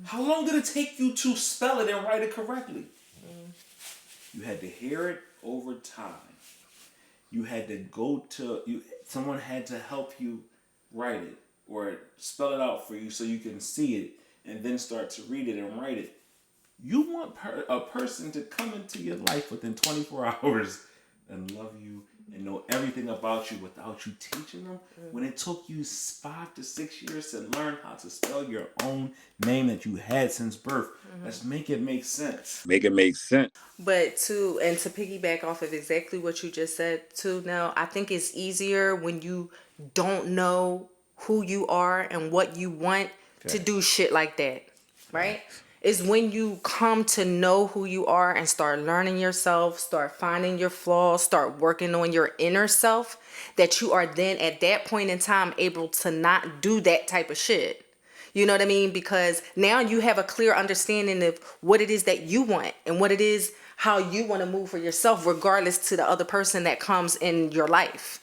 How long did it take you to spell it and write it correctly? You had to hear it over time. You had to someone had to help you write it or spell it out for you so you can see it. and then start to read it and write it. You want a person to come into your life within 24 hours and love you and know everything about you without you teaching them, when it took you 5 to 6 years to learn how to spell your own name that you had since birth. Let's make it make sense. Make it make sense. But to piggyback off of exactly what you just said too, now I think it's easier when you don't know who you are and what you want to do shit like that, right? Is when you come to know who you are and start learning yourself, start finding your flaws, start working on your inner self, that you are then at that point in time able to not do that type of shit. You know what I mean? Because now you have a clear understanding of what it is that you want and what it is, how you want to move for yourself, regardless to the other person that comes in your life.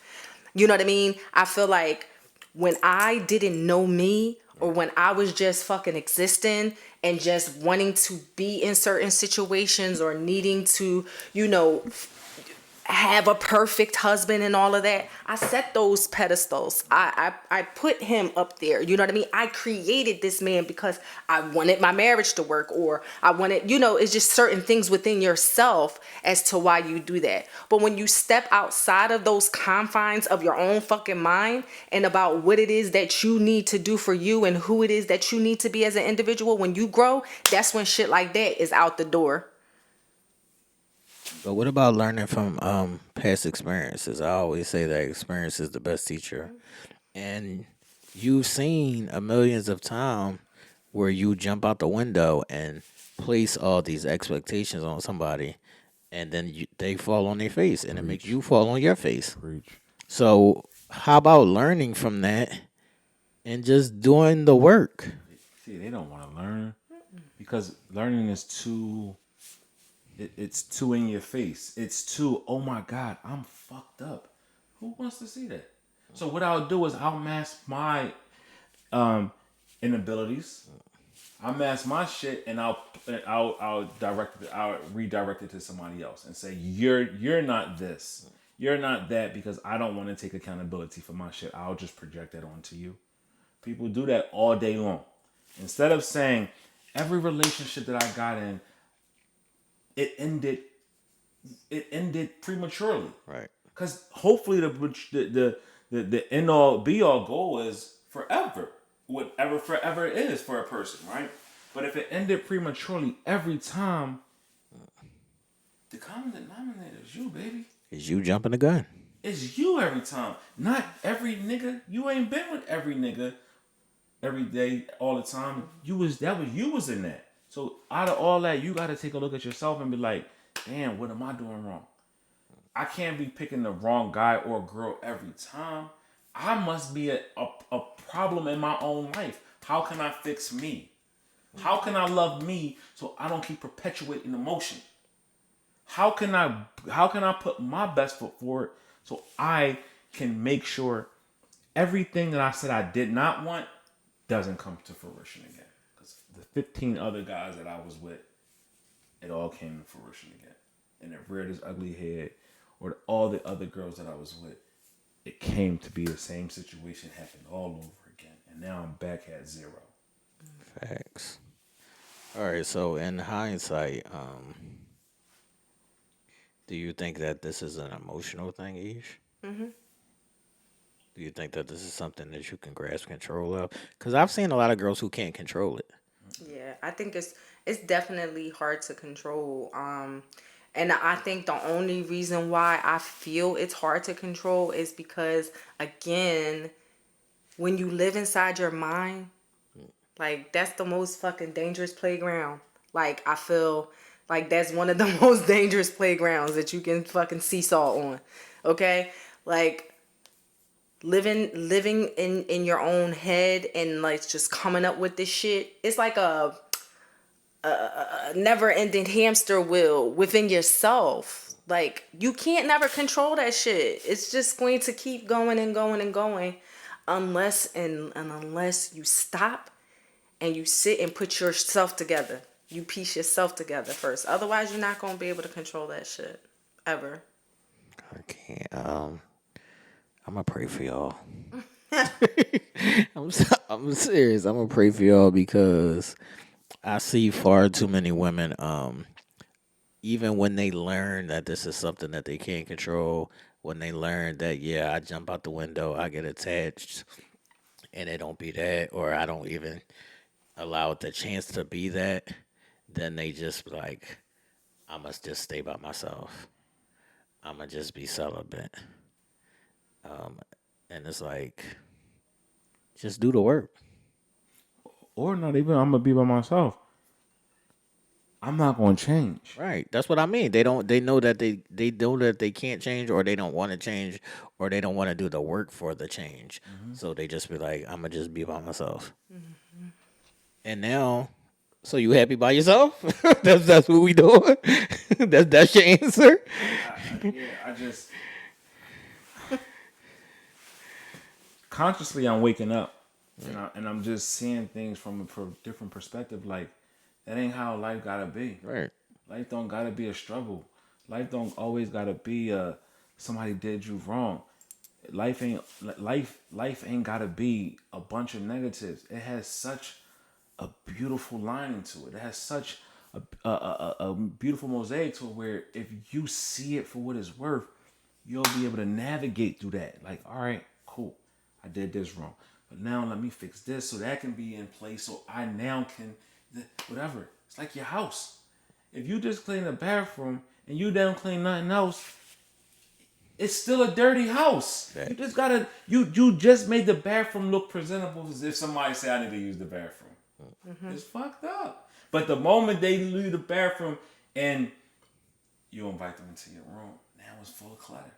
You know what I mean? I feel like when I didn't know me, or when I was just fucking existing and just wanting to be in certain situations or needing to, you know, have a perfect husband and all of that, I set those pedestals. I put him up there. You know what I mean? I created this man because I wanted my marriage to work, or I wanted, you know, it's just certain things within yourself as to why you do that. But when you step outside of those confines of your own fucking mind and about what it is that you need to do for you and who it is that you need to be as an individual, when you grow, that's when shit like that is out the door. But what about learning from past experiences? I always say that experience is the best teacher. And you've seen a millions of times where you jump out the window and place all these expectations on somebody, and then they fall on their face, and it makes you fall on your face. Preach. So how about learning from that and just doing the work? See, they don't want to learn because learning is too. It's too in your face. It's too. Oh my God, I'm fucked up. Who wants to see that? So what I'll do is I'll mask my inabilities. I'll mask my shit and I'll redirect it to somebody else and say you're not this. You're not that because I don't want to take accountability for my shit. I'll just project that onto you. People do that all day long. Instead of saying every relationship that I got in, it ended prematurely. Right. Because hopefully the end all be all goal is forever, whatever forever is for a person, right? But if it ended prematurely every time, the common denominator is you, baby. Is you jumping the gun? It's you every time, not every nigga. You ain't been with every nigga every day all the time. You was in that. So out of all that, you got to take a look at yourself and be like, damn, what am I doing wrong? I can't be picking the wrong guy or girl every time. I must be a problem in my own life. How can I fix me? How can I love me so I don't keep perpetuating emotion? How can I put my best foot forward so I can make sure everything that I said I did not want doesn't come to fruition again? Because the 15 other guys that I was with, it all came to fruition again. And it reared its ugly head. Or all the other girls that I was with, it came to be the same situation happened all over again. And now I'm back at zero. Facts. All right. So in hindsight, do you think that this is an emotional thing, Ish? Do you think that this is something that you can grasp control of? Because I've seen a lot of girls who can't control it. Yeah, I think it's definitely hard to control. And I think the only reason why I feel it's hard to control is because, again, when you live inside your mind, like that's the most fucking dangerous playground. Like I feel like that's one of the most dangerous playgrounds that you can fucking seesaw on. Okay? Like living in your own head and like just coming up with this shit. It's like a never ending hamster wheel within yourself. Like you can't never control that shit. It's just going to keep going and going and going unless you stop and you sit and put yourself together. You piece yourself together first. Otherwise you're not gonna be able to control that shit. Ever. I can't. I'm gonna pray for y'all. I'm serious. I'm gonna pray for y'all because I see far too many women. Even when they learn that this is something that they can't control, when they learn that yeah, I jump out the window, I get attached, and it don't be that, or I don't even allow it the chance to be that, then they just be like, I must just stay by myself. I'ma just be celibate. Um, and it's like, just do the work. Or not even. I'm gonna be by myself. I'm not gonna change. Right. That's what I mean. They don't. They know that they know that they can't change, or they don't want to change, or they don't want to do the work for the change. So they just be like, I'm gonna just be by myself. And now, so you happy by yourself? That's what we doing. That's your answer. I just consciously I'm waking up, and I'm just seeing things from a different perspective. Like that ain't how life gotta be. Right. Life don't gotta be a struggle. Life don't always gotta be somebody did you wrong. Life ain't gotta be a bunch of negatives. It has such a beautiful lining to it. It has such a beautiful mosaic to it where if you see it for what it's worth, you'll be able to navigate through that. Like, all right, cool, I did this wrong, but now let me fix this so that can be in place. So I now can whatever. It's like your house. If you just clean the bathroom and you don't clean nothing else, it's still a dirty house. Right. You just gotta you just made the bathroom look presentable as if somebody said I need to use the bathroom. It's fucked up. But the moment they leave the bathroom and you invite them into your room, now it's full of clutter.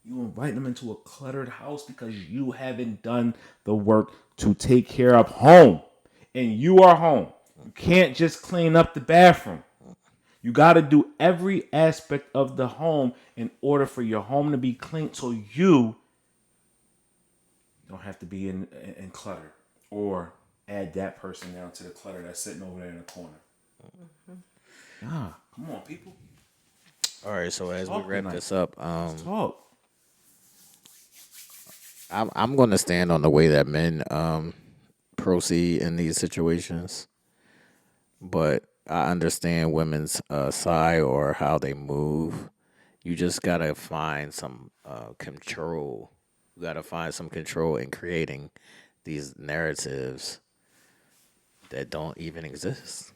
You invite them into a cluttered house because you haven't done the work to take care of home. And you are home. You can't just clean up the bathroom. You got to do every aspect of the home in order for your home to be clean so you don't have to be in clutter or add that person down to the clutter that's sitting over there in the corner. Nah, come on, people. All right. So as we Talk wrap tonight. this up, Talk. I'm going to stand on the way that men proceed in these situations, but I understand women's side or how they move. You just gotta find some control. You gotta find some control in creating these narratives that don't even exist.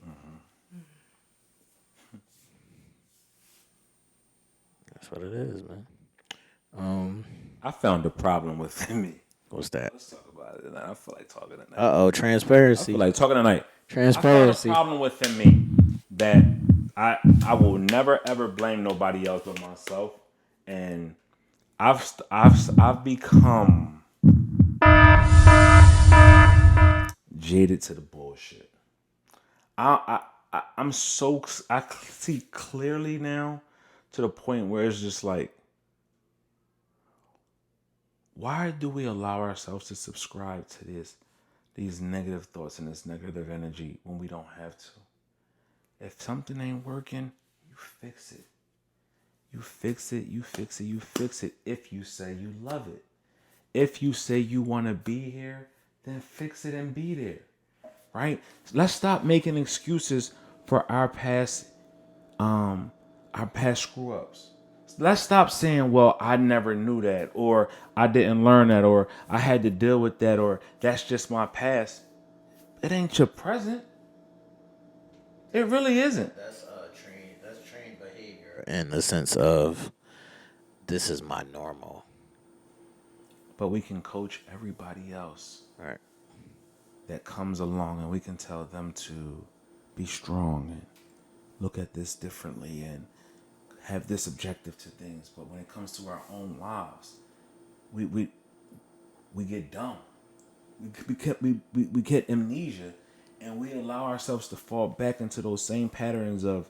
That's what it is, man. I found a problem within me. What's that? Let's talk about it tonight. I feel like talking tonight. Oh, I feel like talking tonight. I found a Transparency. problem within me that I will never ever blame nobody else but myself, and I've become jaded to the bullshit. I'm so I see clearly now to the point where it's just like, why do we allow ourselves to subscribe to these negative thoughts and this negative energy when we don't have to? If something ain't working, you fix it. You fix it, you fix it, you fix it if you say you love it. If you say you want to be here, then fix it and be there. Right? Let's stop making excuses for our past screw ups. Let's stop saying, well, I never knew that, or I didn't learn that, or I had to deal with that, or that's just my past. It ain't your present. It really isn't. That's trained behavior in the sense of this is my normal. But we can coach everybody else All right. that comes along and we can tell them to be strong and look at this differently and have this objective to things. But when it comes to our own lives, we get dumb. We get amnesia and we allow ourselves to fall back into those same patterns of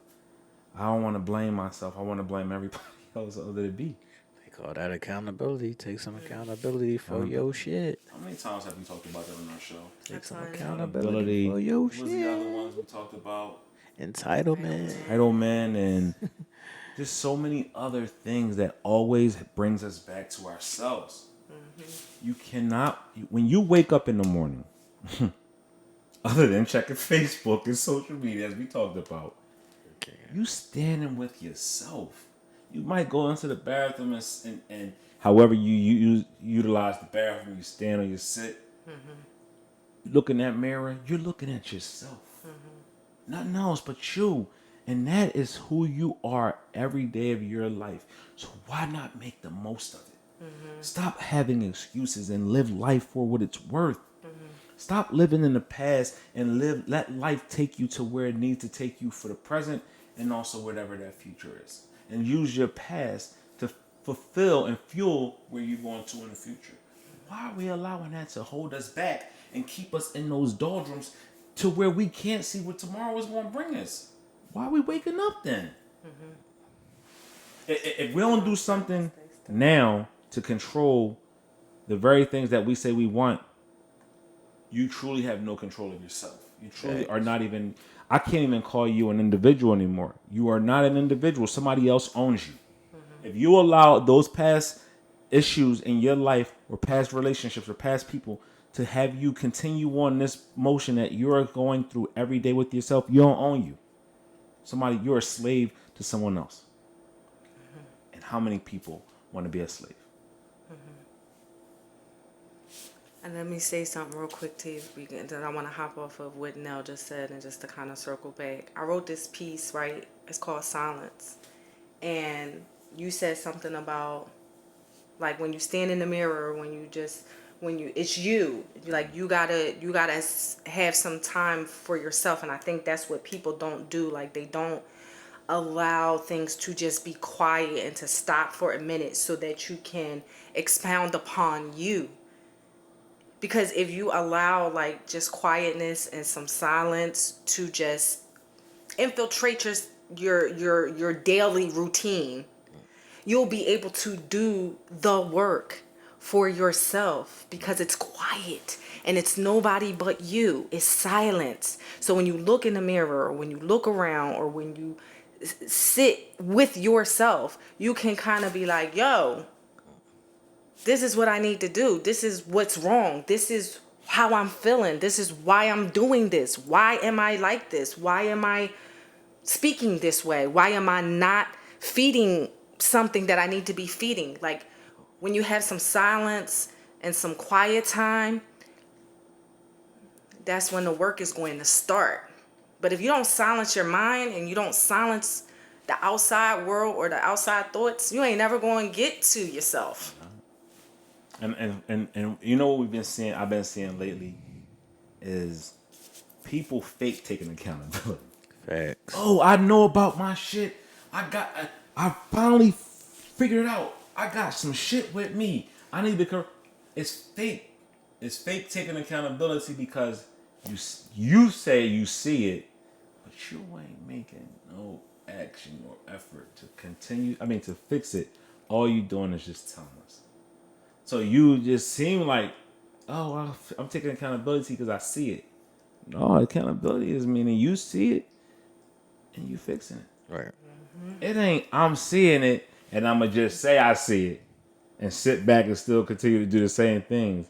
I don't want to blame myself. I want to blame everybody else other than me. They call that accountability. Take some accountability for your shit. How many times have we talked about that on our show? Take some That's accountability for your What was the other shit. ones we talked about? Entitlement. Entitlement and just so many other things that always brings us back to ourselves. You cannot, when you wake up in the morning, other than checking Facebook and social media, as we talked about, you standing with yourself. You might go into the bathroom and however you utilize the bathroom, you stand or you sit. You look in that mirror, you're looking at yourself. Nothing else but you. And that is who you are every day of your life. So why not make the most of it? Stop having excuses and live life for what it's worth. Stop living in the past and let life take you to where it needs to take you for the present and also whatever that future is. And use your past to fulfill and fuel where you're going to in the future. Why are we allowing that to hold us back and keep us in those doldrums to where we can't see what tomorrow is going to bring us? Why are we waking up then? If we don't do something now to control the very things that we say we want, you truly have no control of yourself. You truly are not even, I can't even call you an individual anymore. You are not an individual. Somebody else owns you. If you allow those past issues in your life or past relationships or past people to have you continue on this motion that you're going through every day with yourself, you don't own you. You're a slave to someone else. And how many people want to be a slave? And let me say something real quick to you, that I want to hop off of what Nell just said and just to kind of circle back. I wrote this piece, right? It's called Silence. And you said something about, like, when you stand in the mirror, it's you. Like, you gotta have some time for yourself. And I think that's what people don't do. Like, they don't allow things to just be quiet and to stop for a minute so that you can expound upon you. Because if you allow, like, just quietness and some silence to just infiltrate your daily routine, you'll be able to do the work for yourself because it's quiet and it's nobody but you. It's silence. So when you look in the mirror or when you look around or when you sit with yourself, you can kind of be like, yo, this is what I need to do. This is what's wrong. This is how I'm feeling. This is why I'm doing this. Why am I like this? Why am I speaking this way? Why am I not feeding something that I need to be feeding? Like, when you have some silence and some quiet time, that's when the work is going to start. But if you don't silence your mind and you don't silence the outside world or the outside thoughts, you ain't never going to get to yourself. And you know what I've been seeing lately is people fake taking accountability. Facts. Oh, I know about my shit. I finally figured it out. I got some shit with me. I need to it's fake. It's fake taking accountability because you say you see it, but you ain't making no action or effort to to fix it. All you doing is just telling us. So you just seem like, oh, I'm taking accountability because I see it. No, accountability is meaning you see it and you fixing it. Right. It ain't I'm seeing it and I'ma just say I see it and sit back and still continue to do the same things.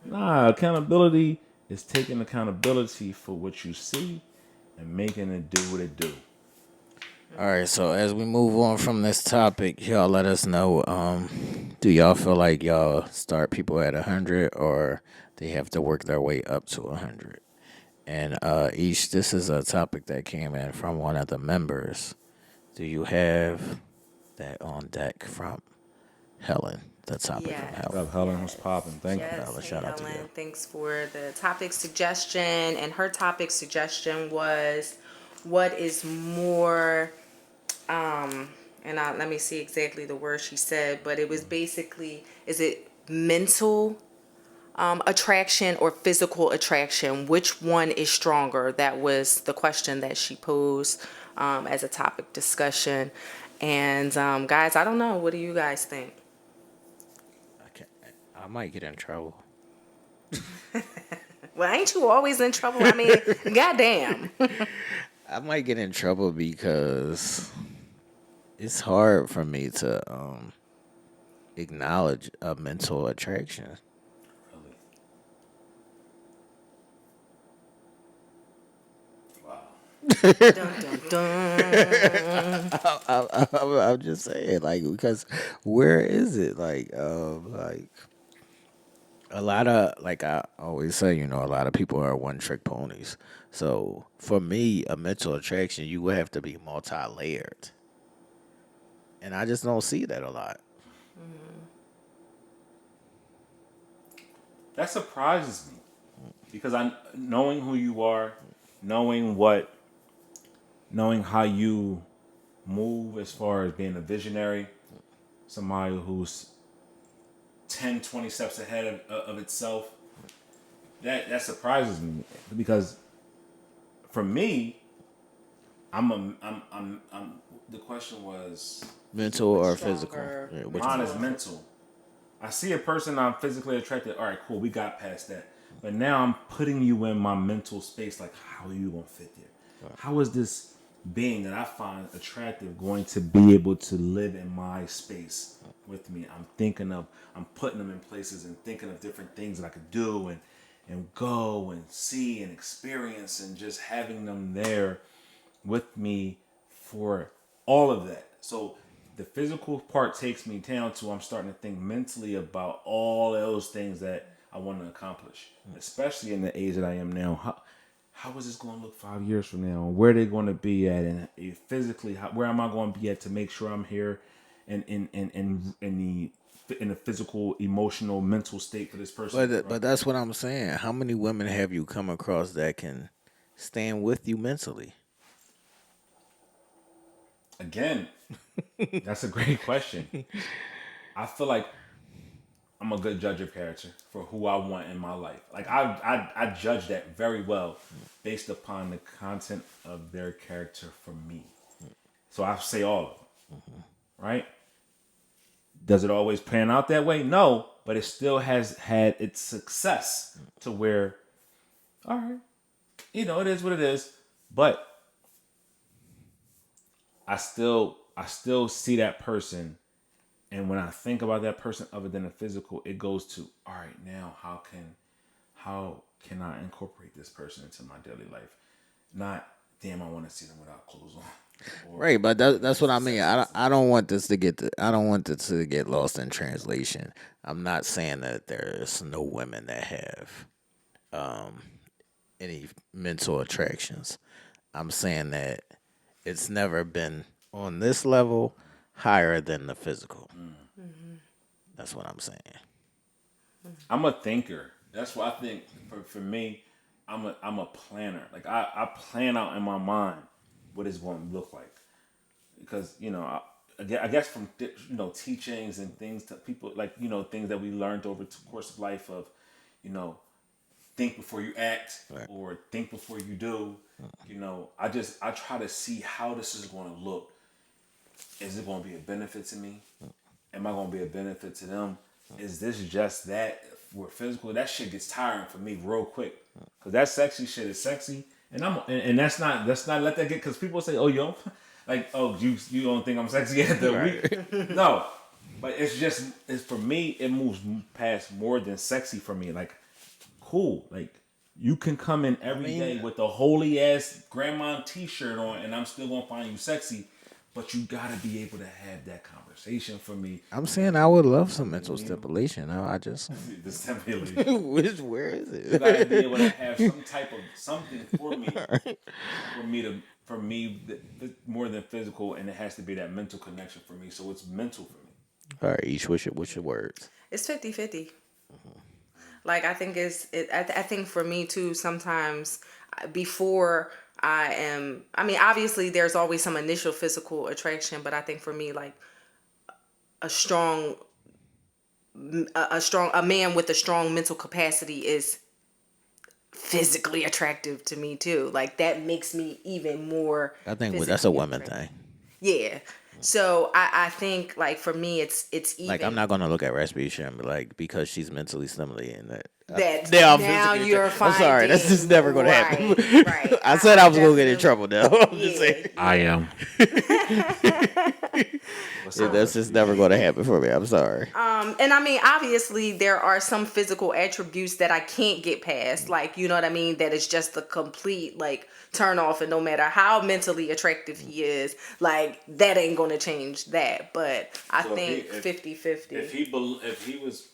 Nah, accountability is taking accountability for what you see and making it do what it do. All right, so as we move on from this topic, y'all let us know. Do y'all feel like y'all start people at 100 or they have to work their way up to 100? And this is a topic that came in from one of the members. Do you have that on deck from Helen? The topic from Yes. What Helen. up, Helen? What's popping? Thank you. Yes, Helen, hey shout out to Helen. you. Thanks for the topic suggestion. And her topic suggestion was, what is more, let me see exactly the word she said, but it was basically, is it mental attraction or physical attraction? Which one is stronger? That was the question that she posed as a topic discussion. And guys, I don't know. What do you guys think? I might get in trouble. Well, ain't you always in trouble? I mean, goddamn. I might get in trouble because it's hard for me to acknowledge a mental attraction. Really? Wow. Dun dun dun. I'm just saying, like, because where is it? Like a lot of, like I always say, a lot of people are one trick ponies. So for me, a mental attraction, you would have to be multi layered, and I just don't see that a lot. That surprises me because I knowing who you are, knowing what, knowing how you move as far as being a visionary, somebody who's 10, 20 steps ahead of itself. That surprises me because for me, I'm the question was Mental What's or physical? stronger, Yeah, which mine mental one? is or mental. physical? I see a person I'm physically attracted. All right, cool. We got past that. But now I'm putting you in my mental space. Like, how are you gonna fit there? How is this being that I find attractive going to be able to live in my space with me? I'm putting them in places and thinking of different things that I could do and go and see and experience and just having them there with me for all of that. So the physical part takes me down to I'm starting to think mentally about all those things that I want to accomplish, especially in the age that I am now. How is this going to look 5 years from now? Where are they going to be at? And physically, where am I going to be at to make sure I'm here in the physical, emotional, mental state for this person? But that's what I'm saying. How many women have you come across that can stand with you mentally? Again, that's a great question. I feel like I'm a good judge of character for who I want in my life. Like I judge that very well based upon the content of their character for me. So I say all of them, right? Does it always pan out that way? No, but it still has had its success to where, all right, it is what it is. But I still see that person, and when I think about that person other than the physical, it goes to, all right, now how can I incorporate this person into my daily life? Not, damn, I want to see them without clothes on. Or Right, but that's what I mean. sex scenes. I don't want this to get I don't want this to get lost in translation. I'm not saying that there's no women that have any mental attractions. I'm saying that it's never been on this level higher than the physical. That's what I'm saying. I'm a thinker. That's what I think. For me, I'm a planner. Like I plan out in my mind what it's going to look like because I guess from teachings and things to people like things that we learned over the course of life of you know think before you act Right. or think before you do. I try to see how this is going to look. Is it going to be a benefit to me? Am I going to be a benefit to them? Is this just that for physical? That shit gets tiring for me real quick because that sexy shit is sexy, and that's not let that get because people say, oh yo, like you don't think I'm sexy after a Right. week? No, but it's for me. It moves past more than sexy for me. Like cool, like you can come in every mean- day with a holy ass grandma t-shirt on, and I'm still gonna find you sexy. But you gotta be able to have that conversation for me. I'm saying I would love some mental stipulation. I just The stimulation. where is You gotta be it? able to have some type of something for me more than physical, and it has to be that mental connection for me. So it's mental for me. All right, each what's your words? It's 50-50. Like I think I think for me too sometimes before I mean obviously there's always some initial physical attraction, but I think for me like a strong a man with a strong mental capacity is physically attractive to me too. Like that makes me even more I think that's a physically woman attractive. thing. Yeah. So I think like for me it's even Like I'm not gonna look at Rasputia and be like because she's mentally stimulating that. that Now I'm now physically. you're I'm sorry, that's just never gonna happen. I said I was gonna get in trouble now. I'm just saying. I am. Yeah, that's just never gonna happen for me. I'm sorry. And I mean, obviously, there are some physical attributes that I can't get past. Like, you know what I mean? That is just a complete, like, turn off. And no matter how mentally attractive he is, like, that ain't going to change that. But I So think 50-50. If he was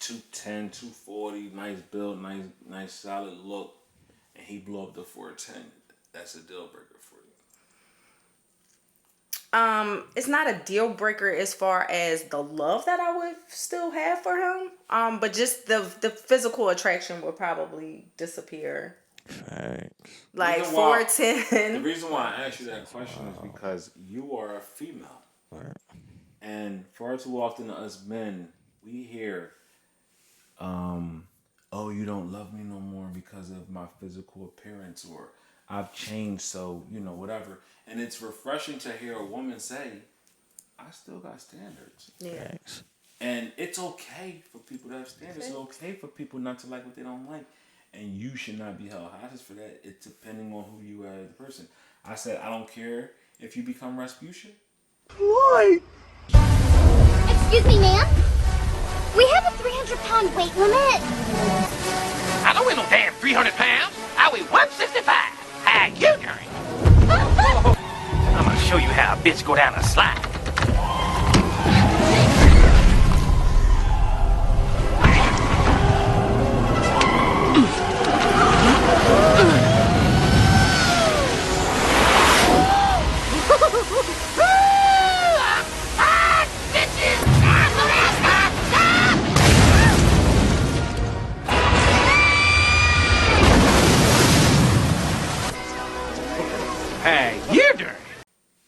210, 240, nice build, nice solid look, and he blew up to 410, that's a deal breaker for you. It's not a deal breaker as far as the love that I would still have for him. But just the physical attraction would probably disappear. Right. Like Reason why- 410. The reason why I asked you that question is because you are a female. Right. And far too often us men, we hear, oh, you don't love me no more because of my physical appearance, or I've changed, so, whatever. And it's refreshing to hear a woman say, I still got standards. Yeah. Thanks. And it's okay for people to have standards. It's okay for people not to like what they don't like. And you should not be held hostage for that. It's depending on who you are as a person. I said, I don't care if you become Rasputia. Why? Excuse me, ma'am? We have a 300-pound weight limit. I don't weigh no damn 300 pounds. I weigh 165. How you doing? I'm gonna show you how a bitch go down a slide. How you doing?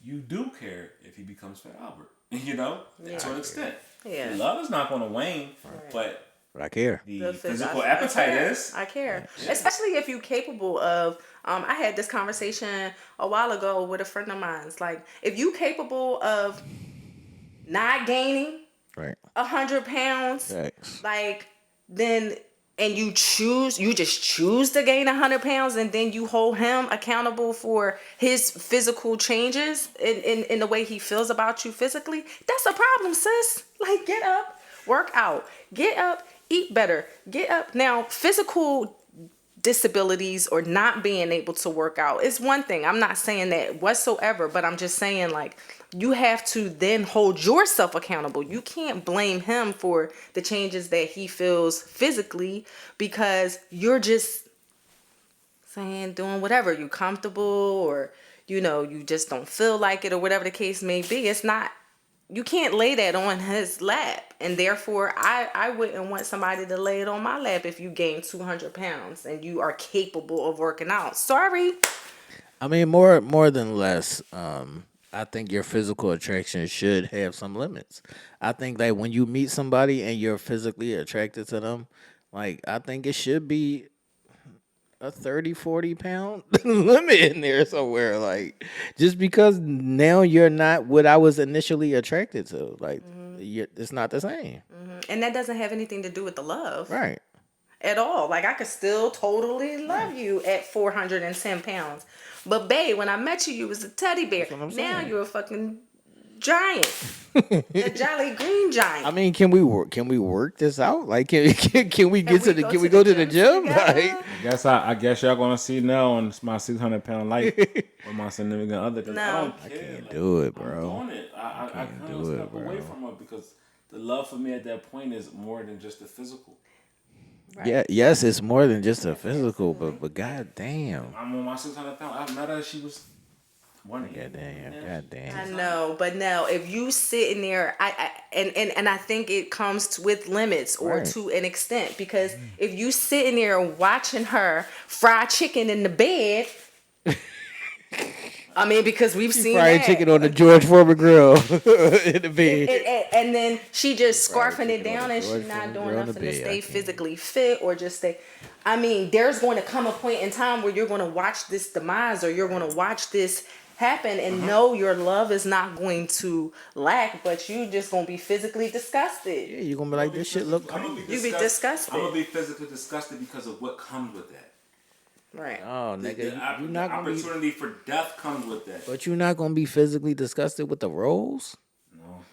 You do care if he becomes Fat Albert, to an extent. Yeah. The love is not going to wane, but But I care. the physical appetite is. I care. Especially if you're capable of, I had this conversation a while ago with a friend of mine. It's like, if you capable of not gaining Right. 100 pounds, Thanks. like, then, and you just choose to gain 100 pounds, and then you hold him accountable for his physical changes in the way he feels about you physically, that's a problem, sis. Like, get up, work out, get up, eat better, get up. Now, physical disabilities or not being able to work out is one thing. I'm not saying that whatsoever, but I'm just saying, like, you have to then hold yourself accountable. You can't blame him for the changes that he feels physically because you're just saying, doing whatever. You're comfortable, or, you just don't feel like it, or whatever the case may be. It's not, you can't lay that on his lap. And therefore, I wouldn't want somebody to lay it on my lap if you gain 200 pounds and you are capable of working out. Sorry. I mean, more than less. I think your physical attraction should have some limits. I think that when you meet somebody and you're physically attracted to them, like, I think it should be a 30, 40 pound limit in there somewhere. Like, just because now you're not what I was initially attracted to. Like, it's not the same. And that doesn't have anything to do with the love. Right. At all. Like, I could still totally love you at 410 pounds. But babe, when I met you, you was a teddy bear. what I'm Now saying. you're a fucking giant. A jolly green giant. I mean, can we work this out? Like, can we go to the gym? Like, I guess y'all gonna see Nell on my 600-pound life with my significant other. 'Cause No. I don't I care. can't Like, do it, I'm bro. doing it. I kind do of it, step away bro. from her because the love for me at that point is more than just the physical. Right. Yeah, yes, it's more than just a physical, but god damn. I'm on my 600 pounds. I met her. She was one. God I damn. know, but now if you sitting there, and I think it comes with limits or Right. to an extent, because if you sitting there watching her fry chicken in the bed, I mean, because we've seen Fried that. chicken on the George Foreman grill in the bed. And then she just Fried scarfing it chicken on down the and George she's not Foreman doing grill in the nothing to bed. I stay can't. physically fit or just stay. I mean, there's going to come a point in time where you're going to watch this demise, or you're going to watch this happen, and no, your love is not going to lack, but you just gonna be physically disgusted. Yeah, you're gonna be like, this shit look crazy. You be disgusted. I'm gonna be physically disgusted because of what comes with that. Right. Oh, nigga, The you're not gonna be. opportunity for death comes with that. But you're not gonna be physically disgusted with the roles. No.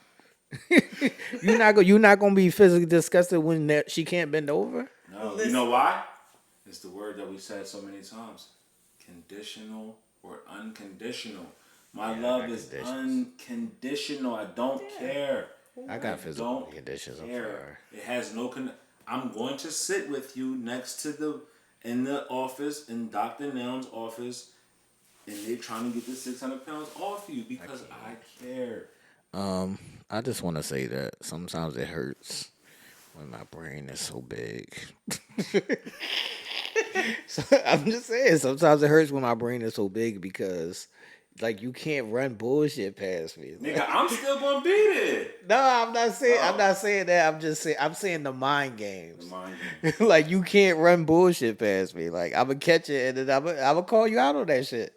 You're not gonna be physically disgusted when she can't bend over. No. You know why? It's the word that we said so many times. Conditional or unconditional. My love is unconditional. I don't care. I got physical Don't conditions. I'm care. sorry. It has no I'm going to sit with you next to in the office, in Dr. Nell's office, and they're trying to get the 600 pounds off you because I care. I just want to say that sometimes it hurts when my brain is so big. So, I'm just saying, sometimes it hurts when my brain is so big because, like, you can't run bullshit past me. Nigga, I'm still gonna beat it. No, I'm not saying that. I'm saying the mind games. The mind games. Like, you can't run bullshit past me. Like, I'm gonna catch it and then I'm gonna call you out on that shit.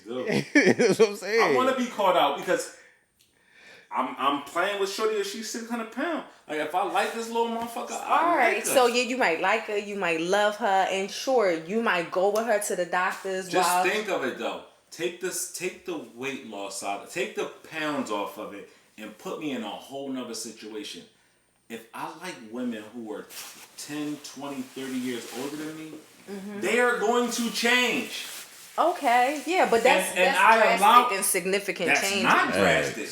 Still. That's what I'm saying. I want to be called out because I'm playing with Shorty if she's 600 pounds. Like, if I like this little motherfucker, All right, like her. so yeah, you might like her, you might love her, and sure, you might go with her to the doctors. Just think of it though. Take the weight loss out, take the pounds off of it, and put me in a whole nother situation. If I like women who are 10, 20, 30 years older than me, they are going to change. Okay, yeah, but that's drastic and significant that's change. Not drastic.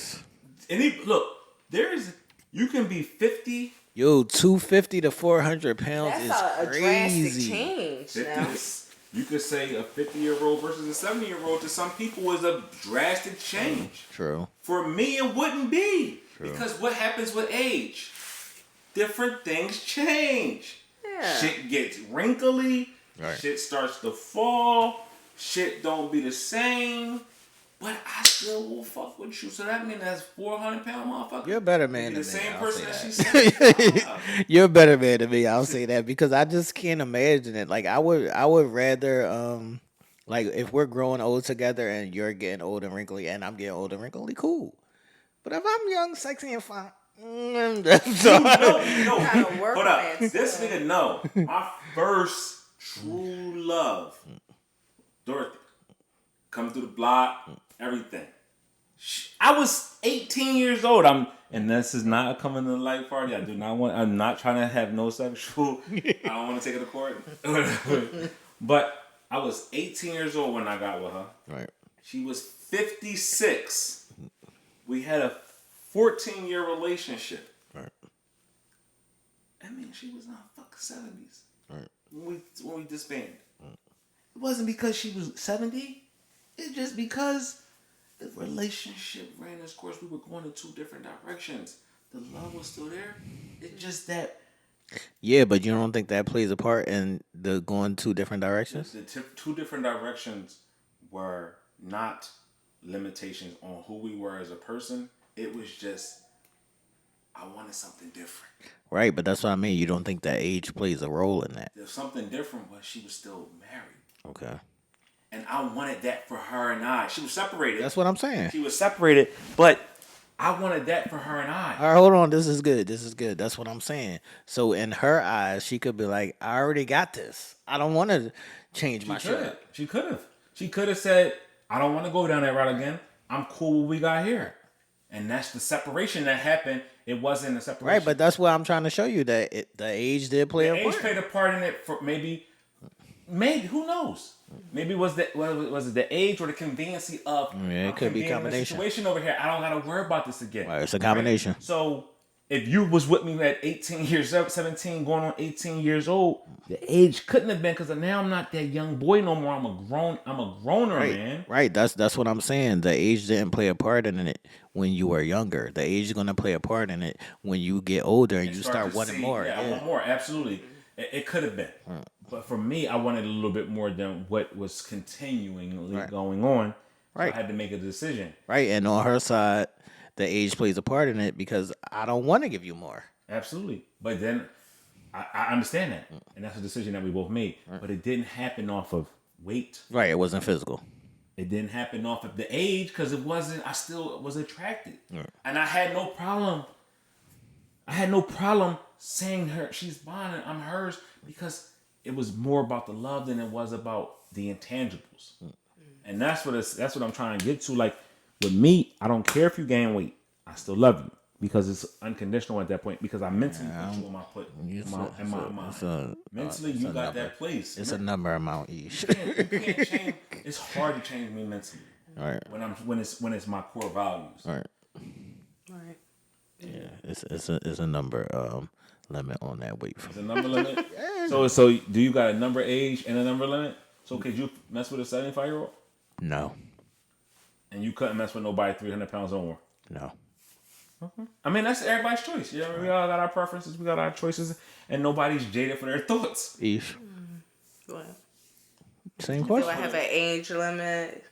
Look, you can be 50. Yo, 250 to 400 pounds That's is a crazy. drastic change. 50 Now. You could say a 50-year-old versus a 70-year-old to some people is a drastic change. True. For me, it wouldn't be. True. Because what happens with age? Different things change. Yeah. Shit gets wrinkly. Right. Shit starts to fall. Shit don't be the same. But I still will fuck with you. So that means that's 400-pound motherfucker. You're a better man the than me. same I'll person say that that. she's saying. You're a better man than me. I'll say that because I just can't imagine it. Like I would rather like if we're growing old together and you're getting old and wrinkly and I'm getting old and wrinkly, cool. But if I'm young, sexy, and fine, No. Gotta work Hold on up. that, This too. nigga know. My first true love. Dorothy. Coming through the block. Everything. I was 18 years old. And this is not a coming to life party. I'm not trying to have no sexual. I don't want to take it to court. But I was 18 years old when I got with her. right? She was 56. We had a 14-year relationship. Right. I mean, she was in her fucking 70s. Right. When we disbanded. It wasn't because she was 70. It's just because the relationship ran its course. We were going in two different directions. The love was still there. It's just that Yeah, but you don't think that plays a part in the going two different directions? the two different directions were not limitations on who we were as a person. It was just, I wanted something different. Right, but that's what I mean. You don't think that age plays a role in that? There's something different, but she was still married. Okay. And I wanted that for her and I. She was separated. That's what I'm saying. She was separated, but I wanted that for her and I. All right, hold on. This is good. That's what I'm saying. So in her eyes, she could be like, I already got this. I don't want to change my shit. She could have. She could have said, I don't want to go down that route again. I'm cool with what we got here. And that's the separation that happened. It wasn't a separation. Right, but that's what I'm trying to show you, that the age did play a age part. played a part in it for maybe, who knows? Maybe was it the age or the conveniency of Yeah, it could be a combination. Situation over here. I don't gotta worry about this again. Right, it's a combination. Right? So if you was with me at 18 years old, 17, going on 18 years old, the age couldn't have been because now I'm not that young boy no more. I'm a grown Right, man. right. That's what I'm saying. The age didn't play a part in it when you were younger. The age is gonna play a part in it when you get older and you start to wanting see, more. Yeah, I want more. Absolutely, it could have been. But for me, I wanted a little bit more than what was continually going on. Right. So I had to make a decision. Right, and on her side, the age plays a part in it because I don't want to give you more. Absolutely. But then I understand that. And that's a decision that we both made. But it didn't happen off of weight. Right, it wasn't physical. It didn't happen off of the age because it wasn't. I still was attracted, and I had no problem. I had no problem saying she's mine and I'm hers because it was more about the love than it was about the intangibles. And that's what I'm trying to get to. Like with me, I don't care if you gain weight. I still love you because it's unconditional at that point. Because I mentally put you in my foot. Mentally, you got that place. It's a number amount each. You can't change. It's hard to change me mentally. All right. When it's my core values. All right. Right. Yeah, it's a number limit on that weight. It's a number limit. So do you got a number age and a number limit? So could you mess with a 75-year-old? No. And you couldn't mess with nobody 300 pounds or more? No. Okay. I mean, that's everybody's choice. Yeah, we all got our preferences, we got our choices, and nobody's jaded for their thoughts. Ish. What? Same Do question. I have an age limit?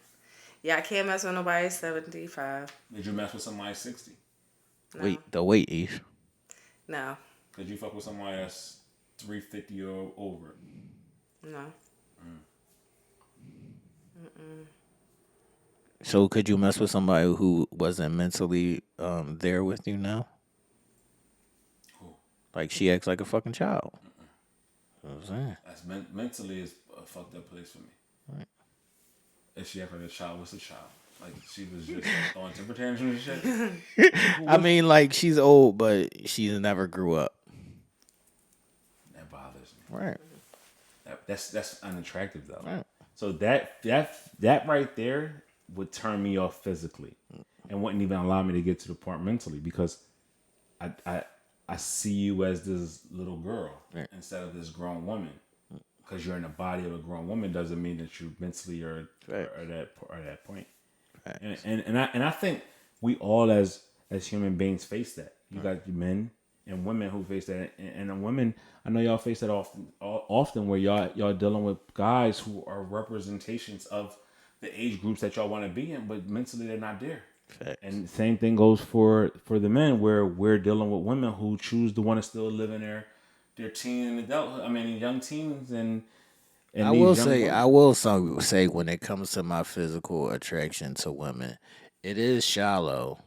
Yeah, I can't mess with nobody 75. Did you mess with somebody 60? No. Wait, the weight ish. No. Did you fuck with somebody that's 350 or over? No. So could you mess with somebody who wasn't mentally there with you now? Who? Like she acts like a fucking child. That's what I'm saying. That's mentally is a fucked up place for me. Right. If she acted like a child, what's a child? Like she was just throwing temper tantrums and shit. I mean, like she's old, but she never grew up. That bothers me. Right. That's unattractive though. Right. So that right there would turn me off physically, and wouldn't even allow me to get to the part mentally because I see you as this little girl instead of this grown woman. Because you're in the body of a grown woman doesn't mean that you mentally are that point. Right. And I think we all as human beings face that. You got men and women who face that, and the women, I know y'all face that often where y'all dealing with guys who are representations of the age groups that y'all want to be in, but mentally they're not there. Facts. And the same thing goes for the men, where we're dealing with women who choose to want to still live in their teen and adulthood. I mean, young teens and I will say when it comes to my physical attraction to women, it is shallow,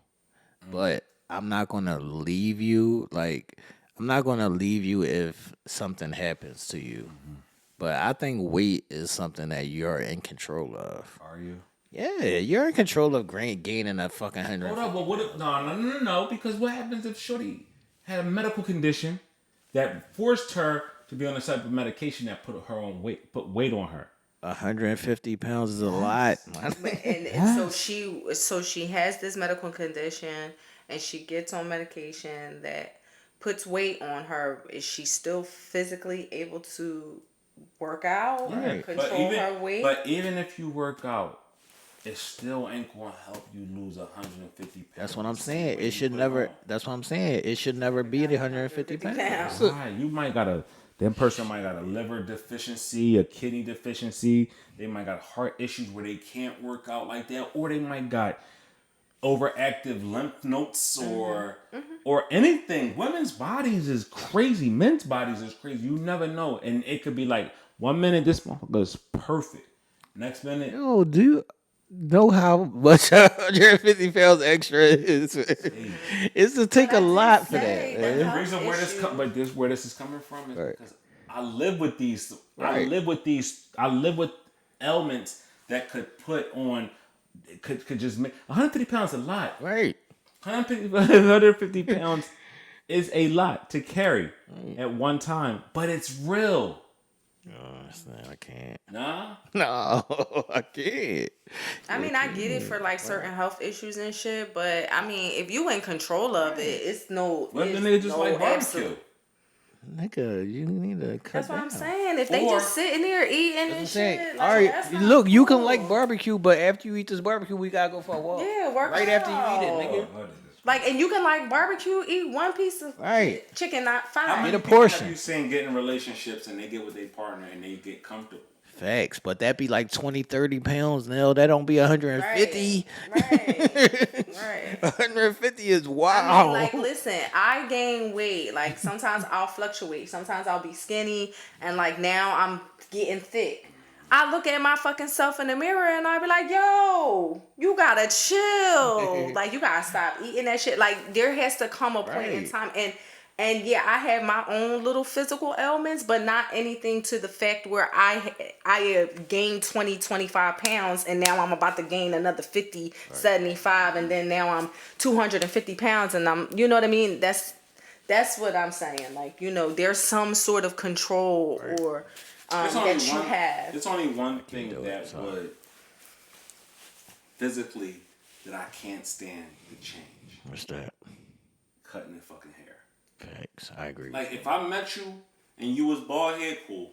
but I'm not gonna leave you. Like I'm not gonna leave you if something happens to you. But I think weight is something that you're in control of. Are you? Yeah, you're in control of gaining a fucking 100. Hold up, but what if, no, because what happens if Shorty had a medical condition that forced her to be on a type of medication that put weight on her? 150 pounds is a lot. And so she has this medical condition and she gets on medication that puts weight on her. Is she still physically able to work out or control her weight? But even if you work out, it still ain't gonna help you lose 150 pounds. That's what I'm saying. It should never. That's what I'm saying. It should never be the 150 pounds. Right. You might got that person might got a liver deficiency, a kidney deficiency. They might got heart issues where they can't work out like that, or they might got overactive lymph nodes or anything. Women's bodies is crazy. Men's bodies is crazy. You never know, and it could be like 1 minute this motherfucker is perfect. Next minute, Yo, do you know how much 150 pounds extra is? It's to take a lot for that. But Man. the reason where this is coming from is because I live with these. I live with ailments that could put on. Could just make 150 pounds a lot. Right. 150 pounds is a lot to carry at one time, but it's real. I can't. Nah. No, I can't. I mean, I get it for like certain health issues and shit, but I mean, if you in control of it, it's no. What if the it's nigga just no like barbecue? absolute- Nigga, you need to cut That's what down. I'm saying. If they Or- just sitting there eating and I'm shit, saying, like, all right, that's not look, you can cool. like barbecue, but after you eat this barbecue, we gotta go for a walk. Yeah, work right after you eat it, out. nigga. Like, and you can like barbecue, eat one piece of Right. chicken, not How five. many Get a people portion. have you seen get in relationships and they get with their partner and they get comfortable? Facts, but that be like 20, 30 pounds, Nell. That don't be 150. Right. 150 is I wow. mean, like, listen, I gain weight. Like, sometimes I'll fluctuate. Sometimes I'll be skinny, and like now I'm getting thick. I look at my fucking self in the mirror and I be like, yo, you gotta chill. Like, you gotta stop eating that shit. Like, there has to come a point in Right. time. And yeah, I have my own little physical ailments, but not anything to the fact where I have gained 20, 25 pounds and now I'm about to gain another 50, 75, and then now I'm 250 pounds and I'm, you know what I mean? That's what I'm saying. Like, there's some sort of control or that you have. It's only one do thing it, that sorry. would physically that I can't stand to change. What's that? Cutting the fucking hair. Facts. I agree. Like, if I met you and you was bald head, cool.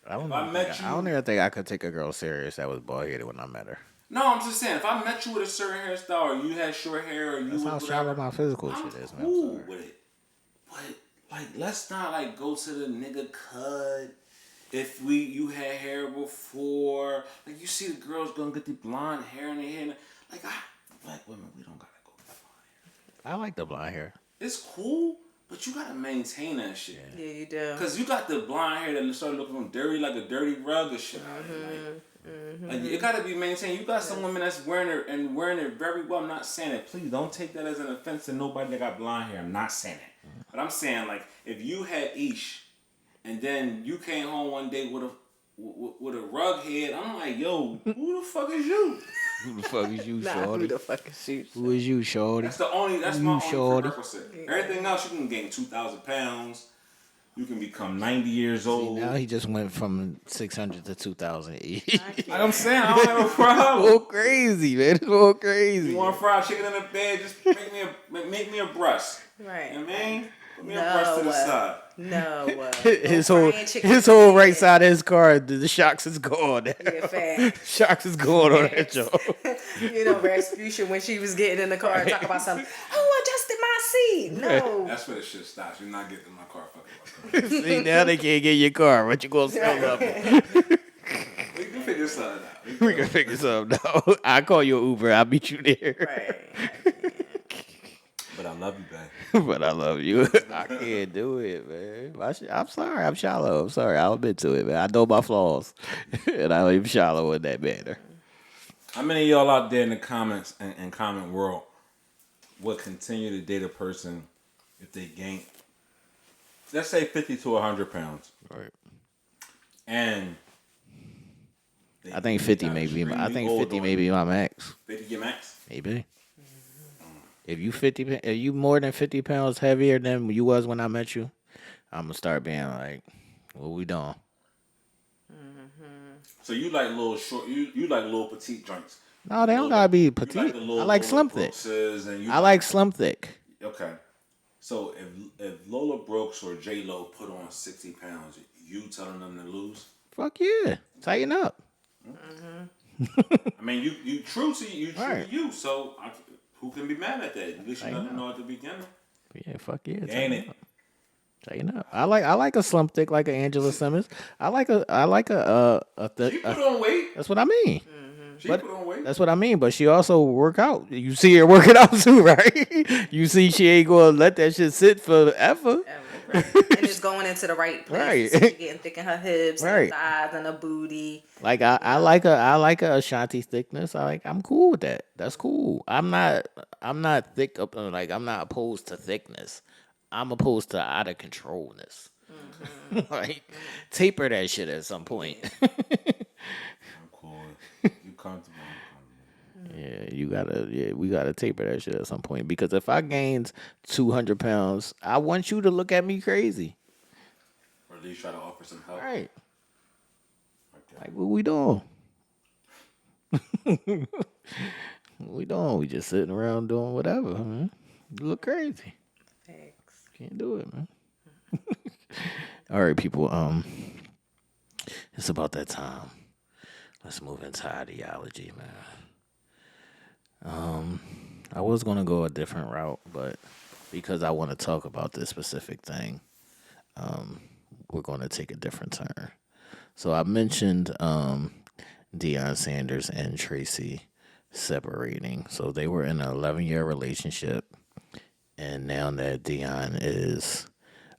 I don't if I even met think you- I don't even think I could take a girl serious that was bald headed when I met her. No, I'm just saying, if I met you with a certain hairstyle, or you had short hair, or you That's was how whatever, shallow my physical I'm shit is, man. cool I'm sorry. with it. But like, let's not like go to the nigga cut. If you had hair before, like you see the girls gonna get the blonde hair in their hair. Like black women, we don't gotta go with the blonde hair. I like the blonde hair. It's cool, but you gotta maintain that shit. Yeah, you do. Cause you got the blonde hair that started looking dirty, like a dirty rug or shit. Like it gotta be maintained. You got some women that's wearing it very well. I'm not saying it. Please don't take that as an offense to nobody that got blonde hair. I'm not saying it. But I'm saying, like, if you had Ish and then you came home one day with a rug head, I'm like, yo, who the fuck is you? Who the fuck is you, Nah, shorty? who the fuck is you? Who is you, shorty? That's my only shorty. prerequisite. Everything else, you can gain 2,000 pounds. You can become 90 years old. Now he just went from 600 to 2,000 each. I'm saying, I don't have a problem. Go crazy, man. It's all crazy. You want fried chicken in the bed? Just make me a breast. Right. You know what I mean? Put me a breast to the side. No. his no whole frying chicken his in whole the right bed. side of his car, the shocks is gone. Yeah, fact. Shocks is gone on that joint. Rasputia when she was getting in the car and talk about something. Who adjusted my seat? No. That's where the shit stops. You're not getting in my car fucking with See, now they can't get your car. What you gonna sell up? We can figure something out. We can figure something out. I call you an Uber. I'll meet you there. Right. But I love you, babe. But I love you. I can't do it, man. I'm sorry. I'm shallow. I'm sorry. I'll admit to it, man. I know my flaws, and I'm shallow in that manner. How many of y'all out there in the comments and comment world would continue to date a person if they gain, let's say, 50 to 100 pounds? Right. And I think 50 may be. I think 50 may be my max. 50 your max? Maybe. If you more than 50 pounds heavier than you was when I met you, I'm gonna start being like, what we doing? So you like little short, you like little petite joints. No, they don't gotta be You petite. like the little, I like Lola slim thick. Brookses and you I like slim thick. Okay. So if Lola Brooks or J Lo put on 60 pounds, you telling them to lose? Fuck yeah, tighten up. I mean, you true to you, true Right. to you. So who can be mad at that? At least you let them know at the beginning. Yeah, fuck yeah. Ain't tighten it? up. Tighten up. I like a slim thick like an Angela Simmons. I like a thick. She put on weight. That's what I mean. She But put on weight. that's what I mean. But she also work out. You see her working out too, right? You see she ain't gonna let that shit sit forever. And it's going into the right place. Right. So she getting thick in her hips, and her Right. thighs, and her booty. Like I like a Ashanti thickness. I'm cool with that. That's cool. I'm not thick up. Like I'm not opposed to thickness. I'm opposed to out of controlness. Like taper that shit at some point. I'm cool. You comfortable? Yeah, we gotta taper that shit at some point. Because if I gained 200 pounds, I want you to look at me crazy. Or at least try to offer some help. Right. Okay. Like what we doing? What we doing? We just sitting around doing whatever, man. You look crazy. Thanks. Can't do it, man. All right, people. It's about that time. Let's move into ideology, man. I was gonna go a different route, but because I want to talk about this specific thing, we're gonna take a different turn. So I mentioned Deion Sanders and Tracy separating. So they were in an 11-year relationship, and now that Deion is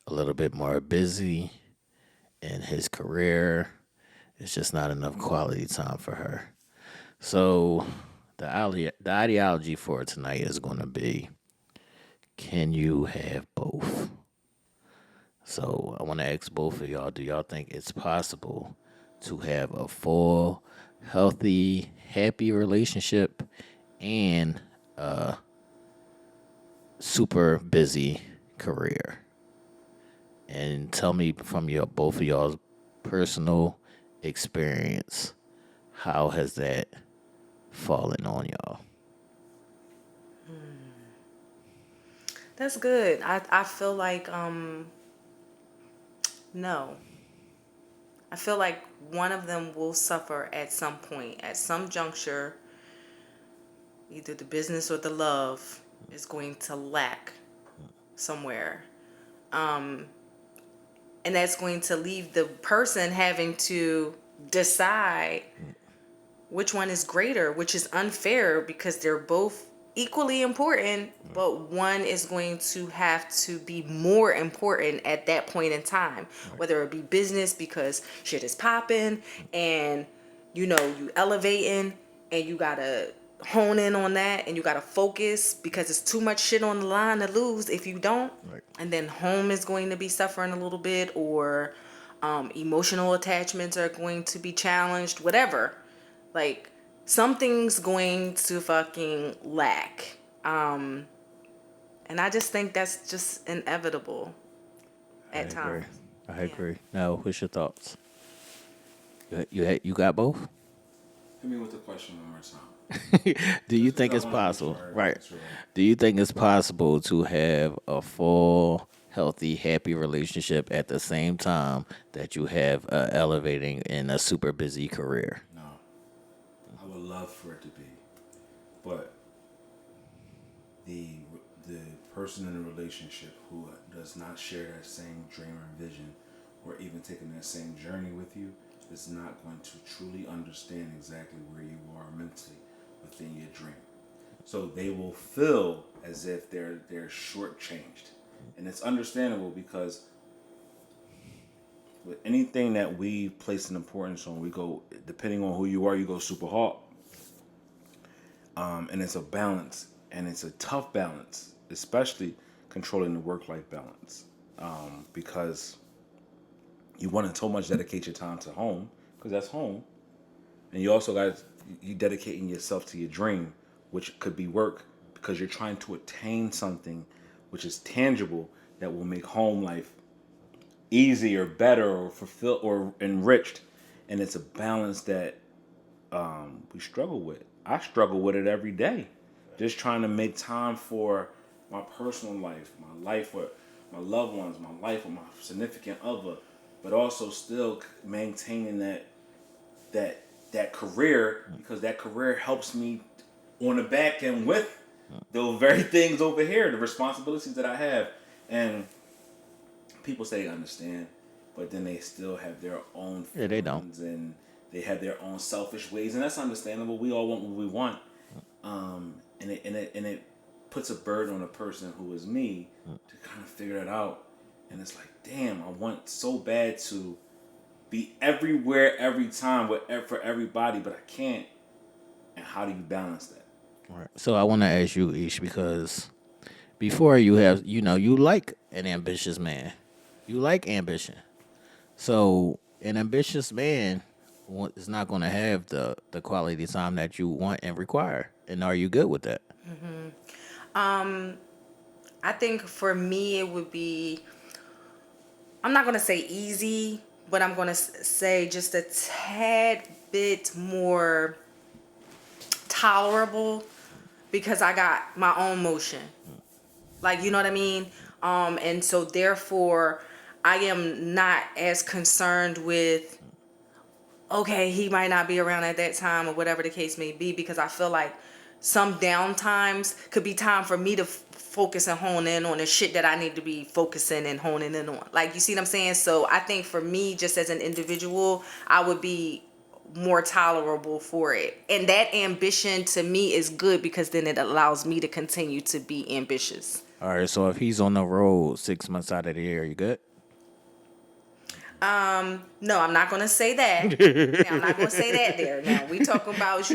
a little bit more busy in his career, It's just not enough quality time for her. So the ideology for tonight is going to be, can you have both? So I want to ask both of y'all, do y'all think it's possible to have a full, healthy, happy relationship and a super busy career? And tell me from your both of y'all's personal experience, how has that fallen on y'all? That's good. I feel like no. I feel like one of them will suffer at some point, at some juncture. Either the business or the love is going to lack somewhere. And that's going to leave the person having to decide which one is greater, which is unfair because they're both equally important, but one is going to have to be more important at that point in time, whether it be business because shit is popping and you elevating and you gotta hone in on that and you gotta focus because it's too much shit on the line to lose if you don't. Right. And then home is going to be suffering a little bit, or emotional attachments are going to be challenged, whatever. Like, something's going to fucking lack. And I just think that's just inevitable at times. I agree. Now, what's your thoughts? You got both? Hit me with the question one more time. Do you Just 'cause think I it's wanna make possible? sure I Right. answer right. Do you think it's possible to have a full, healthy, happy relationship at the same time that you have elevating in a super busy career? No, I would love for it to be, but the the person in the relationship who does not share that same dream or vision, or even taking that same journey with you, is not going to truly understand exactly where you are mentally within your dream. So they will feel as if they're shortchanged, and it's understandable because with anything that we place an importance on, we go, depending on who you are, you go super hard. And it's a balance, and it's a tough balance, especially controlling the work-life balance, because you want to so much dedicate your time to home, because that's home, and you also got you dedicating yourself to your dream, which could be work, because you're trying to attain something which is tangible that will make home life easier, better, or fulfilled or enriched, and it's a balance that we struggle with. I struggle with it every day, just trying to make time for my personal life, my life with my loved ones, my life with my significant other, but also still maintaining that career, because that career helps me on the back end with those very things over here, the responsibilities that I have. And people say they understand, but then they still have their own Yeah, they don't. feelings, and they have their own selfish ways, and that's understandable. We all want what we want, and it puts a burden on a person who is me to kind of figure it out. And it's like, damn, I want so bad to be everywhere every time for everybody, but I can't. And how do you balance that? Right. So I want to ask you, Ish, because before you like an ambitious man. You like ambition. So an ambitious man is not going to have the quality time that you want and require. And are you good with that? I think for me, it would be, I'm not going to say easy, but I'm going to say just a tad bit more tolerable because I got my own motion. Like, you know what I mean? And so therefore, I am not as concerned with, okay, he might not be around at that time or whatever the case may be, because I feel like some down times could be time for me to focus and hone in on the shit that I need to be focusing and honing in on. Like, you see what I'm saying? So I think for me, just as an individual, I would be more tolerable for it. And that ambition to me is good because then it allows me to continue to be ambitious. All right. So if he's on the road 6 months out of the year, you good? No, I'm not gonna say that. Now, I'm not gonna say that there. Now we talking about,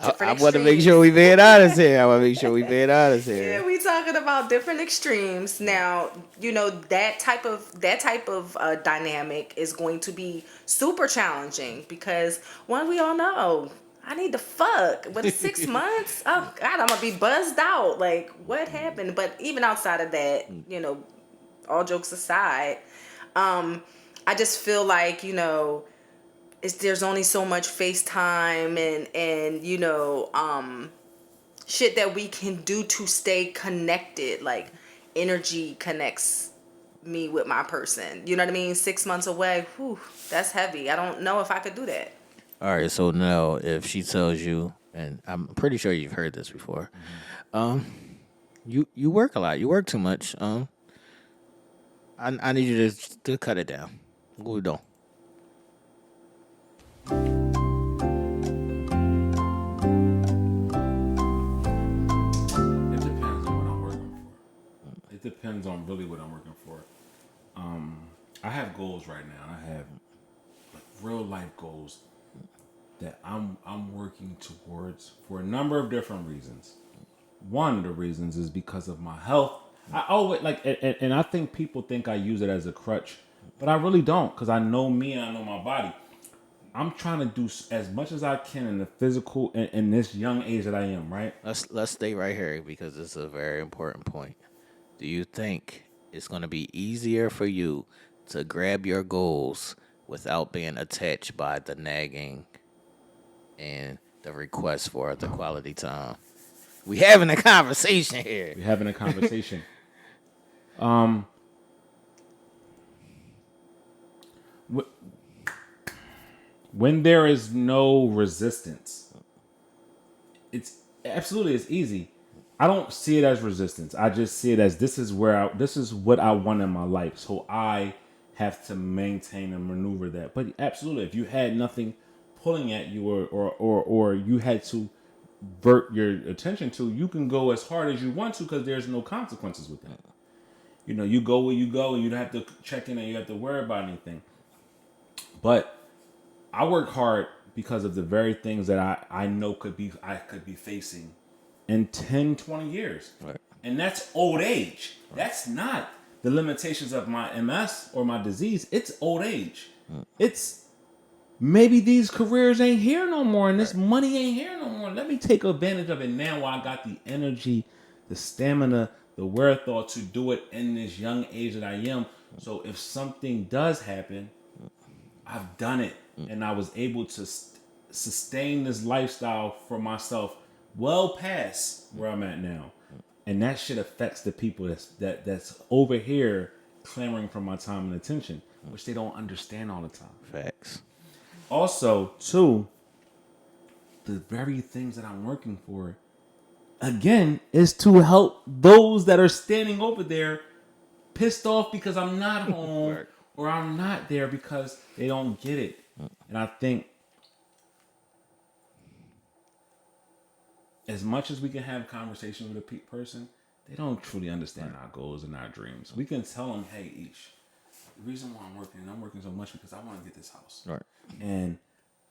I different want to make sure extremes. we being honest here. I want to make sure we being honest Yeah, here. we talking about different extremes. Now, that type of dynamic is going to be super challenging because one, we all know I need to fuck. But 6 months, oh God, I'm gonna be buzzed out. Like, what happened? But even outside of that, all jokes aside, I just feel like there's only so much FaceTime and shit that we can do to stay connected. Like, energy connects me with my person. You know what I mean? 6 months away, whew, that's heavy. I don't know if I could do that. All right, so now if she tells you, and I'm pretty sure you've heard this before, um, you work a lot. You work too much. I need you to cut it down. What we doing? It depends on what I'm working for. It depends on really what I'm working for. I have goals right now. I have like real life goals that I'm working towards for a number of different reasons. One of the reasons is because of my health. I always like, and I think people think I use it as a crutch, but I really don't because I know me and I know my body. I'm trying to do as much as I can in the physical in this young age that I am. Right? Let's stay right here because this is a very important point. Do you think it's going to be easier for you to grab your goals without being attached by the nagging and the request for the quality time? We having a conversation here. We're having a conversation. Wh- when there is no resistance, it's easy. I don't see it as resistance. I just see it as this is what I want in my life. So I have to maintain and maneuver that. But absolutely, if you had nothing pulling at you or you had to vert your attention to, you can go as hard as you want to because there's no consequences with that. You go where you go and you don't have to check in and you have to worry about anything. But I work hard because of the very things that I know I could be facing in 10, 20 years. Right. And that's old age. That's not the limitations of my MS or my disease. It's old age. It's maybe these careers ain't here no more and this money ain't here no more. Let me take advantage of it now while I got the energy, the stamina, the wherewithal to do it in this young age that I am. So if something does happen, I've done it and I was able to sustain this lifestyle for myself well past where I'm at now. And that shit affects the people that's over here clamoring for my time and attention, which they don't understand all the time. Facts. Also, too, the very things that I'm working for, again, is to help those that are standing over there pissed off because I'm not home Right. or I'm not there because they don't get it. And I think as much as we can have conversations with a person, they don't truly understand our goals and our dreams. We can tell them, hey, the reason why I'm working so much because I want to get this house. Right. And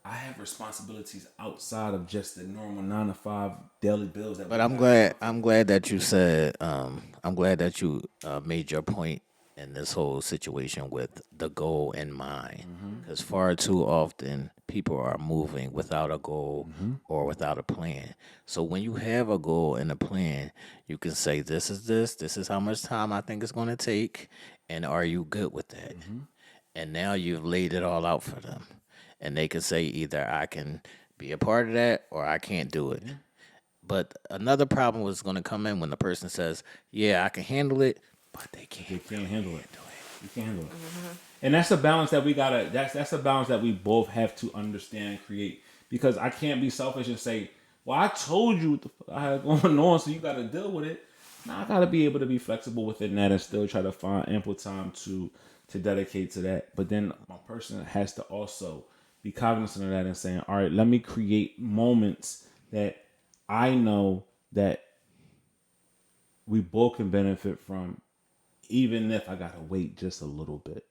I have responsibilities outside of just the normal 9 to 5 daily bills that. But I'm glad that you said I'm glad that you made your point in this whole situation with the goal in mind, because far too often people are moving without a goal or without a plan. So when you have a goal and a plan, you can say this is how much time I think it's going to take, and are you good with that? And now you've laid it all out for them, and they can say either I can be a part of that or I can't do it. But another problem was going to come in when the person says, "Yeah, I can handle it," but they can't. You can't handle it. You can't handle it. And that's a balance that we gotta. That's a balance that we both have to understand and create. Because I can't be selfish and say, "Well, I told you what the fuck I had going on, so you got to deal with it." Now I got to be able to be flexible within that and still try to find ample time to dedicate to that. But then my person has to also be cognizant of that and saying, "All right, let me create moments that I know that we both can benefit from, even if I gotta wait just a little bit."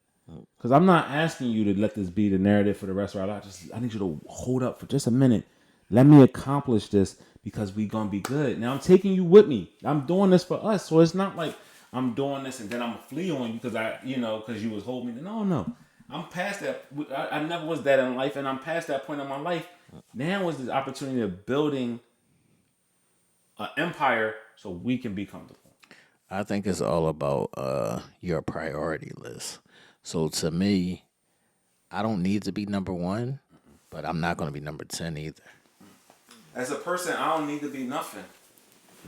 Because I'm not asking you to let this be the narrative for the rest of our lives. I need you to hold up for just a minute. Let me accomplish this because we gonna be good. Now I'm taking you with me. I'm doing this for us. So it's not like I'm doing this and then I'm gonna flee on you because because you was holding me. No. I'm past that. I never was that in life, and I'm past that point in my life. Now is the opportunity of building an empire so we can be comfortable. I think it's all about your priority list. So to me, I don't need to be number one, but I'm not going to be number 10 either. As a person, I don't need to be nothing.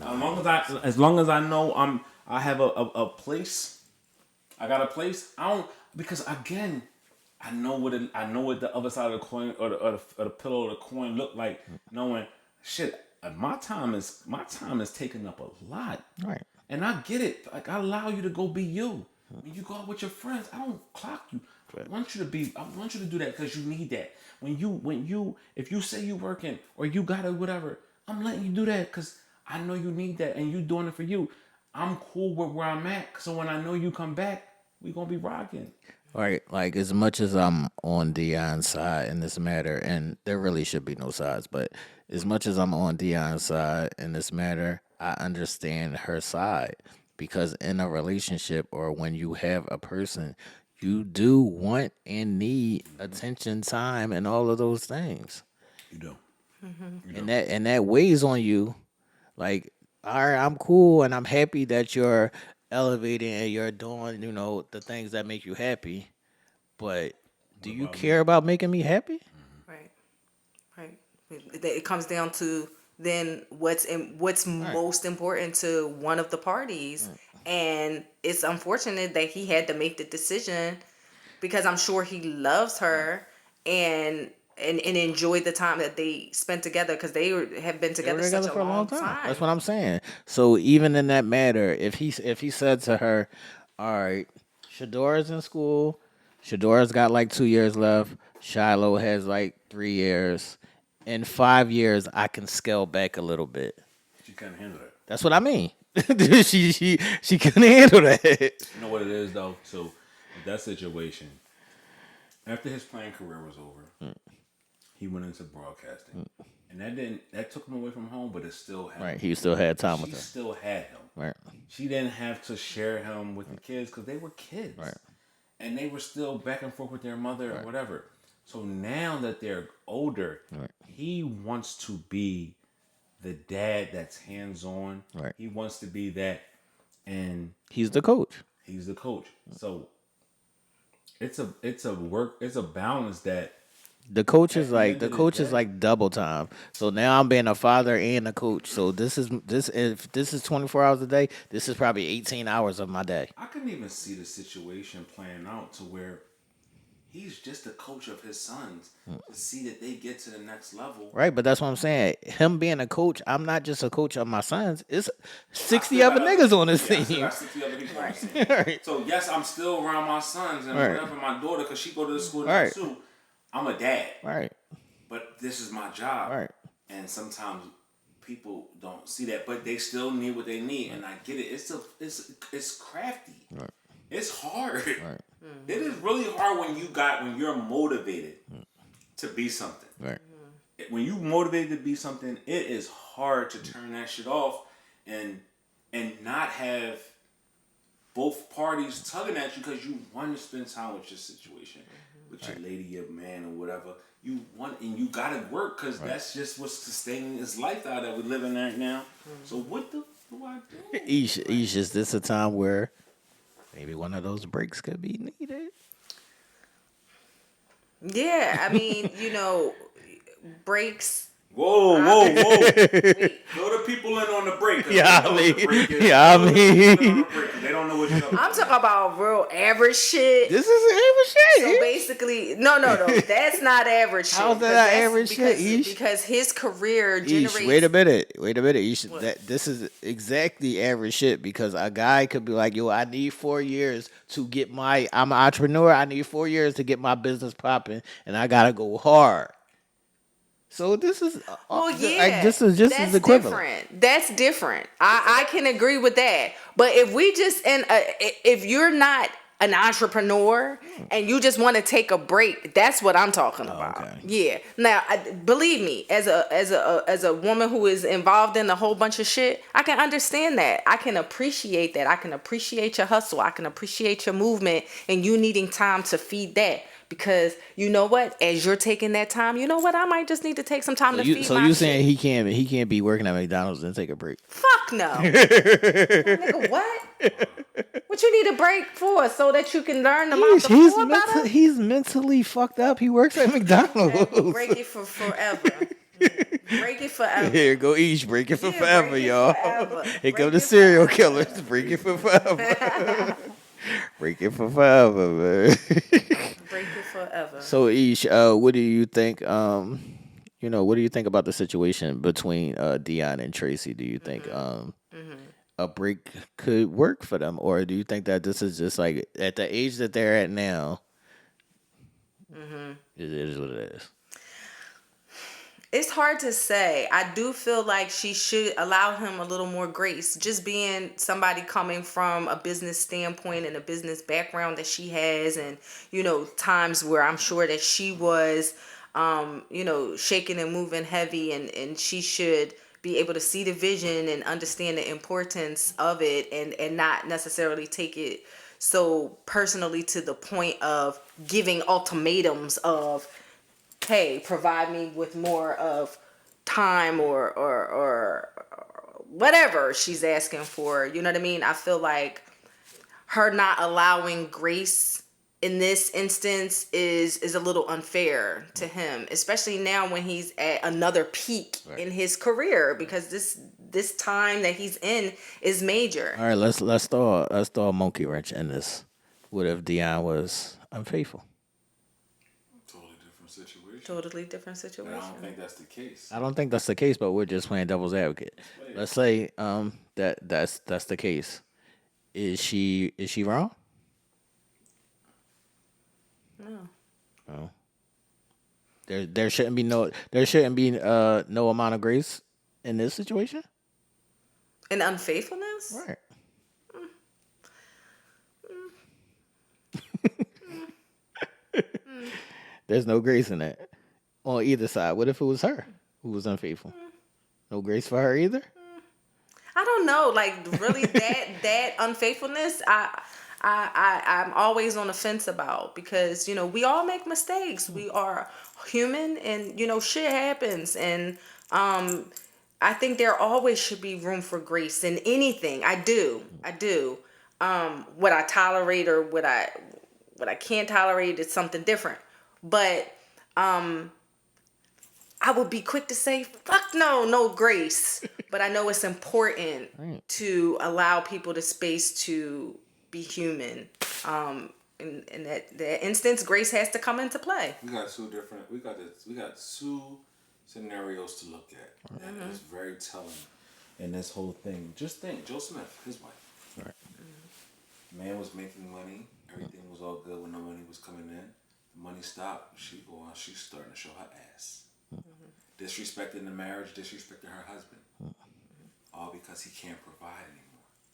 As long as I know I have a place, I got a place. I don't, because again, I know what the other side of the coin or the pillow of the coin look like. Knowing shit, my time is taking up a lot. Right. And I get it. Like, I allow you to go be you. When you go out with your friends, I don't clock you. I want you to do that because you need that. If you say you working or you gotta whatever, I'm letting you do that because I know you need that and you doing it for you. I'm cool with where I'm at. So when I know you come back, we gonna be rocking. Right. Like, as much as I'm on Dion's side in this matter, and there really should be no sides, but as much as I'm on Dion's side in this matter, I understand her side because in a relationship or when you have a person, you do want and need attention, time, and all of those things. You do. And that weighs on you. Like, all right, I'm cool and I'm happy that you're elevating and you're doing, the things that make you happy. But do you care about making me happy? Right. It comes down to then what's most important to one of the parties, and it's unfortunate that he had to make the decision because I'm sure he loves her and enjoyed the time that they spent together because they have been together such a long time. That's what I'm saying. So even in that matter, if he said to her, "All right, Shadora's in school. Shadora's got like 2 years left. Shiloh has like 3 years. In 5 years, I can scale back a little bit." She couldn't handle that. That's what I mean. she couldn't handle that. You know what it is though? So with that situation, after his playing career was over, he went into broadcasting. And that took him away from home, but it still had Right, him. he still had time with She her. still had him. Right. She didn't have to share him with the kids because they were kids. Right. And they were still back and forth with their mother or whatever. So now that they're older, he wants to be the dad that's hands-on. Right. He wants to be that, and He's the coach. he's the coach. So it's a balance that The coach is At the end the of the coach is day- like double time. So now I'm being a father and a coach. So if this is 24 hours a day, this is probably 18 hours of my day. I couldn't even see the situation playing out to where he's just the coach of his sons to see that they get to the next level. Right, but that's what I'm saying. Him being a coach, I'm not just a coach of my sons. It's 60 I still other got niggas on this I still team. got 60 other people on the team. Right. So yes, I'm still around my sons and Right. whatever my daughter, because she go to the school Right. too. I'm a dad, Right. but this is my job. Right. And sometimes people don't see that, but they still need what they need, and I get it. It's crafty. Right. It's hard. Right. It is really hard when you're motivated to be something. Right. When you motivated to be something, it is hard to turn that shit off and not have both parties tugging at you because you want to spend time with your situation, with your lady, your man, or whatever. You want, and you gotta work because that's just what's sustaining this lifestyle that we're living right now. So what do I do? Each is this a time where maybe one of those breaks could be needed? Yeah, I mean, breaks. Whoa. Throw the people in on the break. Yeah, They know I what mean- the break is. yeah, I Throw the people in on mean- the break 'cause they don't know what you're talking I'm talking about real average shit. This is average So shit. basically, no, that's not average shit. How's that 'Cause not that's average shit, Ish? Because his career generates. Wait a minute. This is exactly average shit because a guy could be like, yo, I need 4 years to get I'm an entrepreneur. I need 4 years to get my business popping and I got to go hard. So this is, Well, yeah, like, this is just that's as equivalent. different. That's different. I can agree with that. But if we just if you're not an entrepreneur and you just want to take a break, that's what I'm talking about. okay. Yeah. Now, believe me, as a woman who is involved in a whole bunch of shit, I can understand that. I can appreciate that. I can appreciate your hustle. I can appreciate your movement and you needing time to feed that. Because you know what? As you're taking that time, you know what? I might just need to take some time to feed So my you shit. saying he can't be working at McDonald's and take a break? Fuck no. Nigga, what? What you need a break for? So that you can learn about the floor better? He's mentally fucked up. He works at McDonald's. Okay, break it for forever. Break it forever. Here, go eat. Break it for Yeah, forever, break it y'all. forever. Here Break come the it serial forever. killers. Break it for forever. Break it for forever, man. Break it forever. So, Ish, what do you think? What do you think about the situation between Dion and Tracy? Do you think a break could work for them, or do you think that this is just like at the age that they're at now? It is what it is. It's hard to say. I do feel like she should allow him a little more grace. Just being somebody coming from a business standpoint and a business background that she has, and times where I'm sure that she was shaking and moving heavy, and she should be able to see the vision and understand the importance of it, and not necessarily take it so personally to the point of giving ultimatums of, hey, provide me with more of time or whatever she's asking for. You know what I mean? I feel like her not allowing grace in this instance is a little unfair to him, especially now when he's at another peak in his career, because this time that he's in is major. All right, let's throw a monkey wrench in this. What if Dion was unfaithful? Totally different situation. I don't think that's the case. I don't think that's the case, but we're just playing devil's advocate. Let's say that's the case. Is she wrong? No. There shouldn't be no amount of grace in this situation. And unfaithfulness? Right. There's no grace in that on either side. What if it was her who was unfaithful? No grace for her either. I don't know. Like, really, that unfaithfulness, I'm always on the fence about, because we all make mistakes. We are human, and shit happens, and I think there always should be room for grace in anything. I do. What I tolerate or what I can't tolerate is something different. But I would be quick to say, fuck no grace. But I know it's important to allow people the space to be human. In that instance, grace has to come into play. We got two scenarios to look at. That is very telling in this whole thing. Just think, Joe Smith, his wife. Right. Man was making money. Everything was all good when the money was coming in. The money stopped. She's starting to show her ass. Disrespecting the marriage, disrespecting her husband. All because he can't provide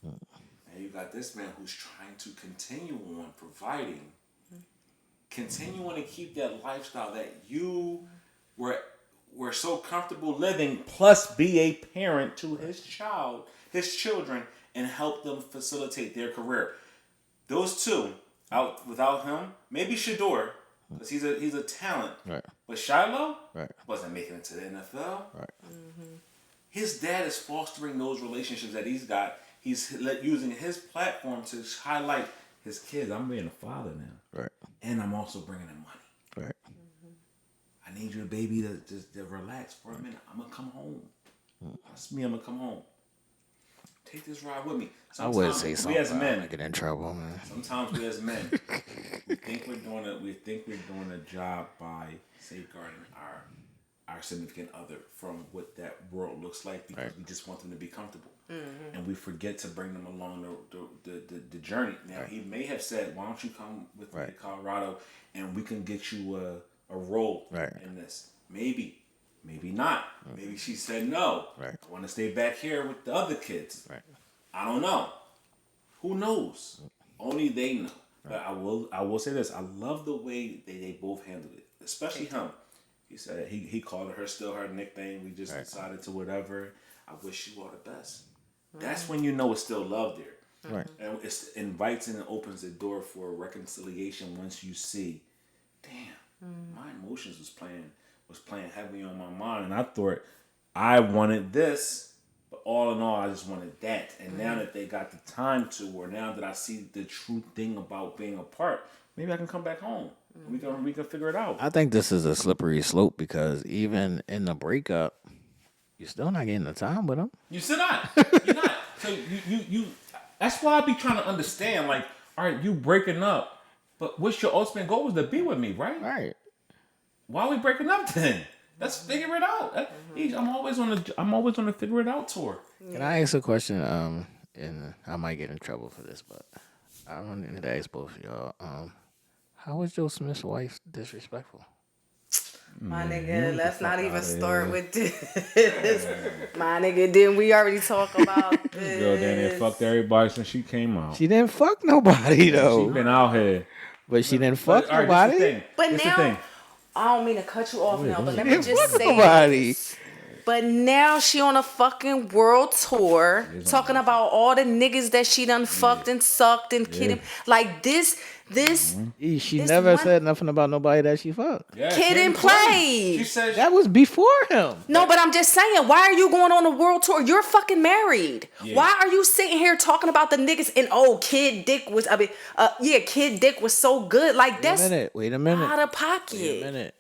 anymore. And you got this man who's trying to continue on providing, continuing to keep that lifestyle that you were so comfortable living, plus be a parent to his children, and help them facilitate their career. Those two, out without him, maybe Shador, because he's a talent. Right. But Shiloh Right. wasn't making it to the NFL. Right. His dad is fostering those relationships that he's got. He's using his platform to highlight his kids. I'm being a father now. Right. And I'm also bringing in money. Right. I need your baby to just relax for a minute. I'm going to come home. That's me. I'm going to come home. Take this ride with me. I would say something. We as men, I get in trouble, man. sometimes we as men, we think we're doing a job by safeguarding our significant other from what that world looks like, because we just want them to be comfortable, and we forget to bring them along the journey. Now he may have said, "Why don't you come with me to Colorado, and we can get you a role in this?" Maybe not. Maybe she said no. I want to stay back here with the other kids. I don't know. Who knows? Only they know. But I will say this. I love the way they both handled it, especially him. He said he called her still her nickname. We just decided to whatever. I wish you all the best. That's when you know it's still love there. Right. And it invites and opens the door for reconciliation once you see, damn, my emotions was playing heavily on my mind, and I thought I wanted this, but all in all, I just wanted that. And now that they got the time to, or now that I see the true thing about being apart, maybe I can come back home. We can figure it out. I think this is a slippery slope because even in the breakup, you're still not getting the time with him. You still not. You're not. So you. That's why I be trying to understand. Like, all right, you breaking up, but what's your ultimate goal was to be with me, right? Right. Why are we breaking up then? Let's figure it out. I'm always on the figure it out tour. Can I ask a question? And I might get in trouble for this, but I don't need to ask both of y'all. How was Joe Smith's wife disrespectful? My nigga, let's not even start with this. My nigga, didn't we already talk about this? Girl down there fucked everybody since she came out. She didn't fuck nobody though. She been out here. But she didn't fuck All right, nobody. this the thing. But This the now, thing. I don't mean to cut you off now, but let me Didn't just fuck say nobody. this. But now she on a fucking world tour talking about all the niggas that she done fucked and sucked and kidded. Like this She This never one- said nothing about nobody that she fucked. Yeah, Kid and play. play. She said That was before him. No, but I'm just saying, why are you going on a world tour? You're fucking married. Yeah. Why are you sitting here talking about the niggas and Kid Dick was Kid Dick was so good. Like that's Wait a minute. out of pocket. Wait a minute.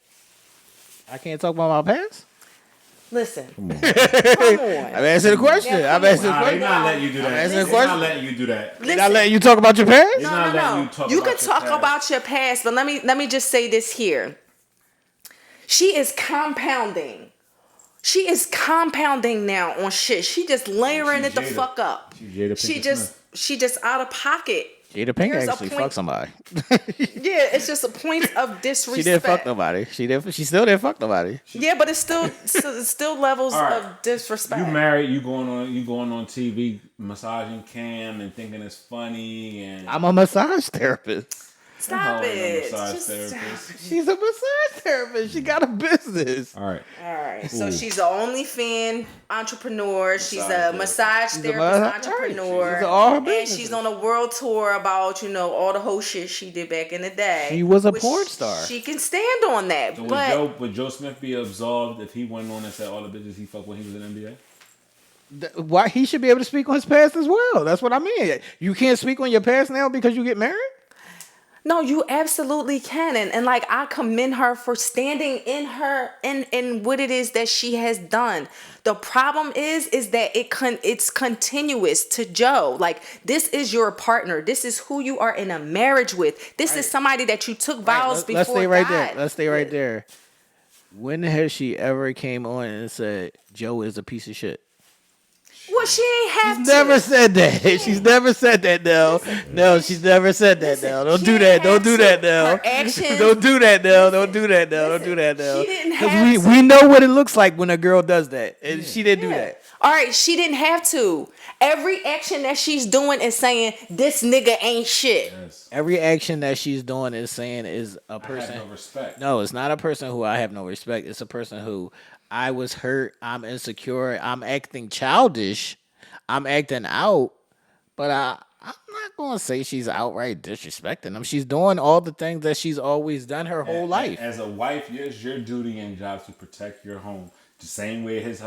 I can't talk about my past? Listen. Come on. I'm answering the question. Yeah, I'm answering the Nah, he's question. not letting you do that. Answer the He's question. not letting you do that. Did I let you talk about your past? He's not letting you talk You about can your talk past. about your past, but let me just say this here. She is compounding. She is compounding now on shit. She just layering she's it the Jada. fuck up. She's Jada She Pinkett just Smith. she just out of pocket. Jada Pinkett There's a actually point- fucked somebody. Yeah, it's just a point of disrespect. She didn't fuck nobody. She still didn't fuck nobody. Yeah, but it's still levels All right. of disrespect. You married, you going on TV massaging Cam and thinking it's funny and I'm a massage therapist. Stop I'm it. a massage Just therapist. She's a massage therapist. She got a business. All right. All right. So she's an OnlyFans entrepreneur. She's a massage She's a therapist massage- entrepreneur. She's all her and businesses. she's on a world tour about, all the whole shit she did back in the day. She was a which porn star. She can stand on that. So but would Joe Smith be absolved if he went on and said all the bitches he fucked when he was in the NBA? Why he should be able to speak on his past as well. That's what I mean. You can't speak on your past now because you get married? no, you absolutely can. And like I commend her for standing in her in what it is that she has done. The problem is that it's continuous to Joe. Like this is your partner. This is who you are in a marriage with. This is somebody that you took vows before. Let's stay right there. God. Let's stay right there. When has she ever came on and said Joe is a piece of shit? Well, she ain't have to. Never said that. She's never said that, Nell. No, she's never said that, Nell. Don't she do didn't that. Don't have do to. that, Nell. Her actions- Don't do that, Nell. Don't do that, Nell. Don't do that, Nell. She didn't 'Cause have to. we know what it looks like when a girl does that, and she didn't do that. All right, she didn't have to. Every action that she's doing is saying this nigga ain't shit. Yes. Every action that she's doing is saying is a I person. have no respect. No, it's not a person who I have no respect. It's a person who I was hurt. I'm insecure. I'm acting childish. I'm acting out. But I'm not going to say she's outright disrespecting him. She's doing all the things that she's always done her whole life. As a wife, it's your duty and job to protect your home. The same way his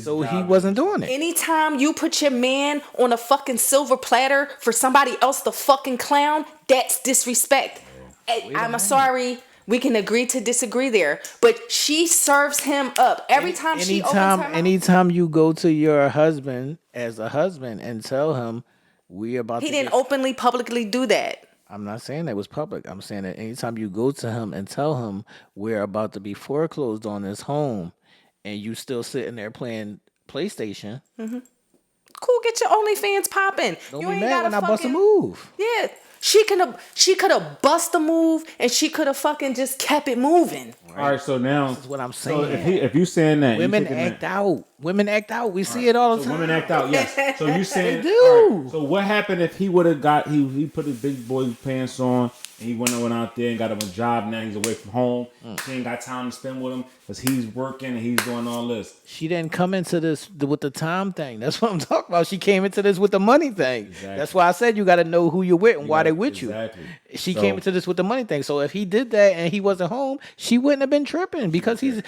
So he job wasn't doing it. Anytime you put your man on a fucking silver platter for somebody else to fucking clown, that's disrespect. I'm sorry. We can agree to disagree there. But she serves him up. Every time she opens her mouth. Anytime you go to your husband as a husband and tell him we about He to didn't get-" openly, publicly do that. I'm not saying that was public. I'm saying that anytime you go to him and tell him we're about to be foreclosed on this home and you still sitting there playing PlayStation, Cool, get your OnlyFans popping. don't You be ain't mad gotta when I bust a fucking- move. Yeah. She could have bust the move and she could have fucking just kept it moving. All right, so now This is what I'm So saying. if you saying that, Women you taking act that, out. Women act out. We see it all the so time. women act out, yes. So you saying They do. all right, so what happened if he would have got he put his big boy pants on and he went out there and got him a job? Now he's away from home. He ain't got time to spend with him because he's working and he's doing all this. She didn't come into this with the time thing. That's what I'm talking about. She came into this with the money thing. Exactly. That's why I said you got to know who you're with and why they with exactly. you. She So- came into this with the money thing. So if he did that and he wasn't home, she wouldn't have been tripping because he's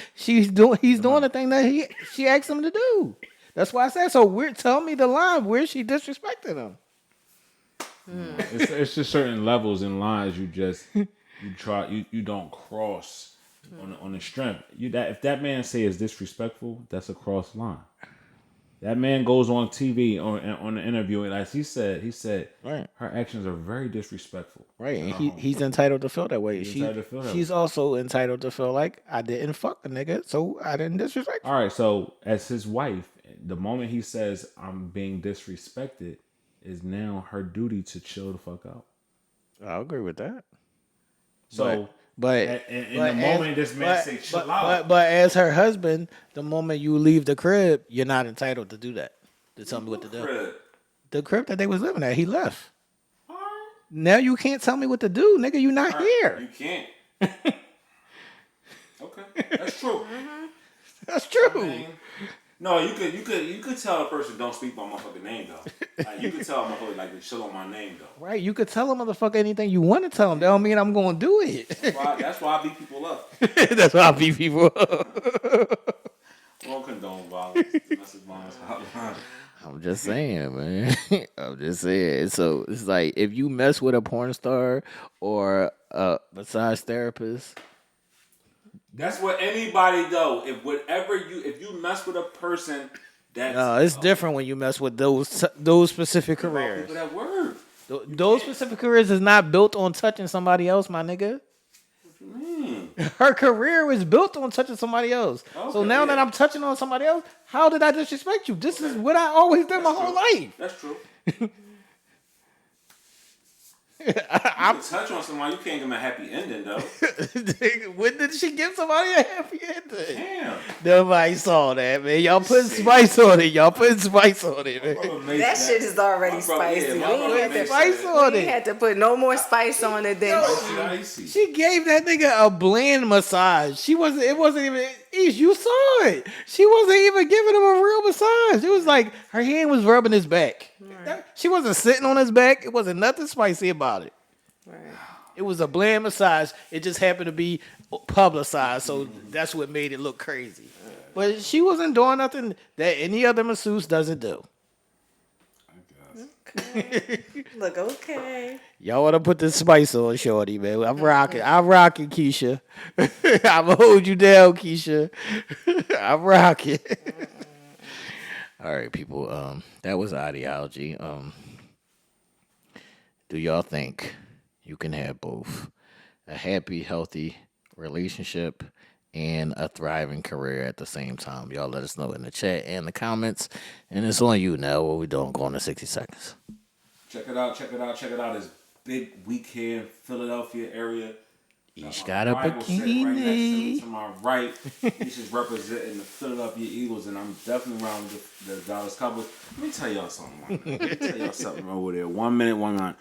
doing the thing that she asked him to do. That's why I said so. Tell me the line where she disrespected him. It's just certain levels and lines you don't cross on the strength. If that man say is disrespectful, that's a cross line. That man goes on TV on the interview and as he said Right. her actions are very disrespectful. Right, and he's entitled to feel that way. entitled to feel that She's also entitled to feel like I didn't fuck a nigga, so I didn't disrespect you. All right, so as his wife, the moment he says I'm being disrespected, is now her duty to chill the fuck out. I agree with that. So, But in the moment this man say chill out, but as her husband, the moment you leave the crib, you're not entitled to do that. To tell me what to do. The crib that they was living at, he left. all right, Now you can't tell me what to do, nigga. You not here. you can't. Okay, that's true. That's true. I mean, no, you could tell a person don't speak my motherfucking name though. Like, you could tell a motherfucker like to chill on my name though. Right, you could tell a motherfucker anything you want to tell him. That don't mean I'm going to do it. That's why I beat people up. That's why I beat people up. Won't condone violence. Domestic violence hotline. I'm just saying, man. I'm just saying. So it's like if you mess with a porn star or a massage therapist, That's what anybody though. If you mess with a person that's no, it's different when you mess with those specific careers. people that word. Those specific careers is not built on touching somebody else, my nigga. What you mean? Her career is built on touching somebody else. So Okay, now that yeah. I'm touching on somebody else, how did I disrespect you? This is what I always did my whole life. That's true. You can touch on somebody, you can't give them a happy ending though. When did she give somebody a happy ending? Damn. Nobody saw that, man. Y'all putting spice on it. Y'all putting spice on it, man. That shit is already spicy. my brother We ain't Mace Spice said- on we it. had to put no more spice on it than Icy. She gave that nigga a bland massage. It wasn't even, you saw it. She wasn't even giving him a real massage. It was like her hand was rubbing his back. She wasn't sitting on his back. It wasn't nothing spicy about it. Right. It was a bland massage. It just happened to be publicized, so that's what made it look crazy. But she wasn't doing nothing that any other masseuse doesn't do. Look, okay. Y'all want to put this spice on, shorty, man. I'm rocking, Keisha. I'm going to hold you down, Keisha. I'm rocking. All right, people. That was ideology. Do y'all think you can have both a happy, healthy relationship and a thriving career at the same time? Y'all let us know in the chat and the comments. And it's on you now. What we doing? Going to 60 seconds. Check it out. It's big week here in Philadelphia area. Each My got a rival sitting right next bikini. to my right. He's just representing the Philadelphia Eagles, and I'm definitely around the Dallas Cowboys. Let me tell y'all something. Let me tell y'all something over there. 1 minute, 1 minute.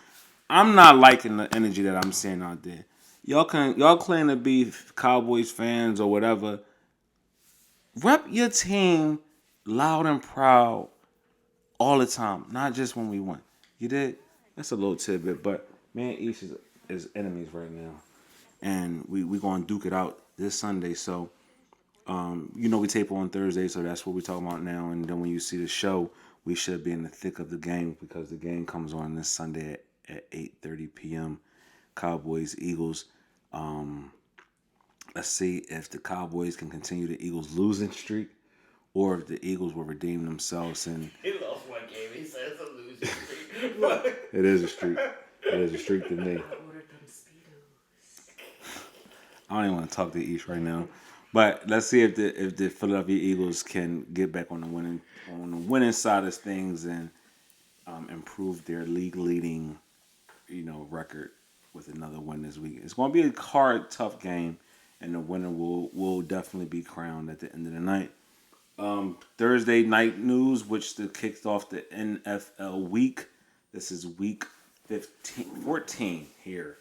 I'm not liking the energy that I'm seeing out there. Y'all claim to be Cowboys fans or whatever. Rep your team loud and proud all the time, not just when we win. You did? That's a little tidbit, but me and Aisha is enemies right now. And we going to duke it out this Sunday. So, we tape on Thursday, so that's what we're talking about now. And then when you see the show, we should be in the thick of the game because the game comes on this Sunday at 8:30 p.m. Cowboys, Eagles. Let's see if the Cowboys can continue the Eagles' losing streak or if the Eagles will redeem themselves. And He lost one game. He said it's a losing streak. it is a streak. It is a streak to me. I don't even want to talk to Ish right now, but let's see if the Philadelphia Eagles can get back on the winning side of things and improve their league leading record with another win this week. It's going to be a hard, tough game, and the winner will definitely be crowned at the end of the night. Thursday night news, which kicked off the NFL week. This is week 14 here.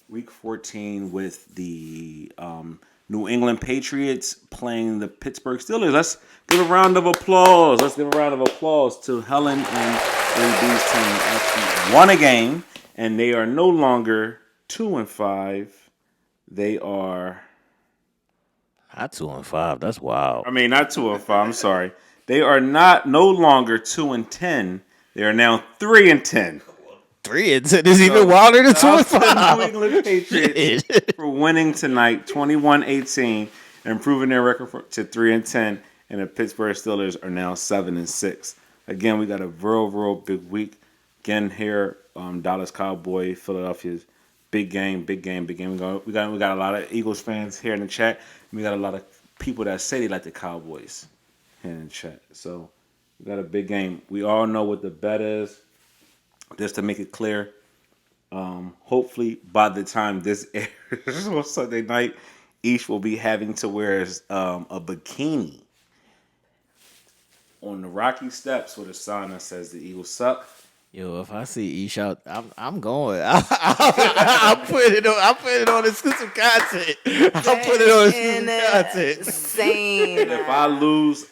Week 14 with the New England Patriots playing the Pittsburgh Steelers. Let's give a round of applause. To Helen and AB's team. Actually won a game, and they are no longer 2-5. They are... Not 2-5. That's wild. I mean, not 2-5. I'm sorry. They are no longer 2-10. They are now 3-10. 3-10 is even wilder than 2-5. New England Patriots for winning tonight, 21-18, and improving their record to 3-10. And the Pittsburgh Steelers are now 7-6. Again, we got a real big week. Again, here, Dallas Cowboy, Philadelphia's big game. We got a lot of Eagles fans here in the chat. We got a lot of people that say they like the Cowboys here in the chat. So we got a big game. We all know what the bet is. Just to make it clear, hopefully by the time this airs on Sunday night, each will be having to wear a bikini on the Rocky Steps with a sign that says the Eagles suck. Yo, if I see Aisha, I'm going. I'll put it on exclusive content. Insane. If I lose,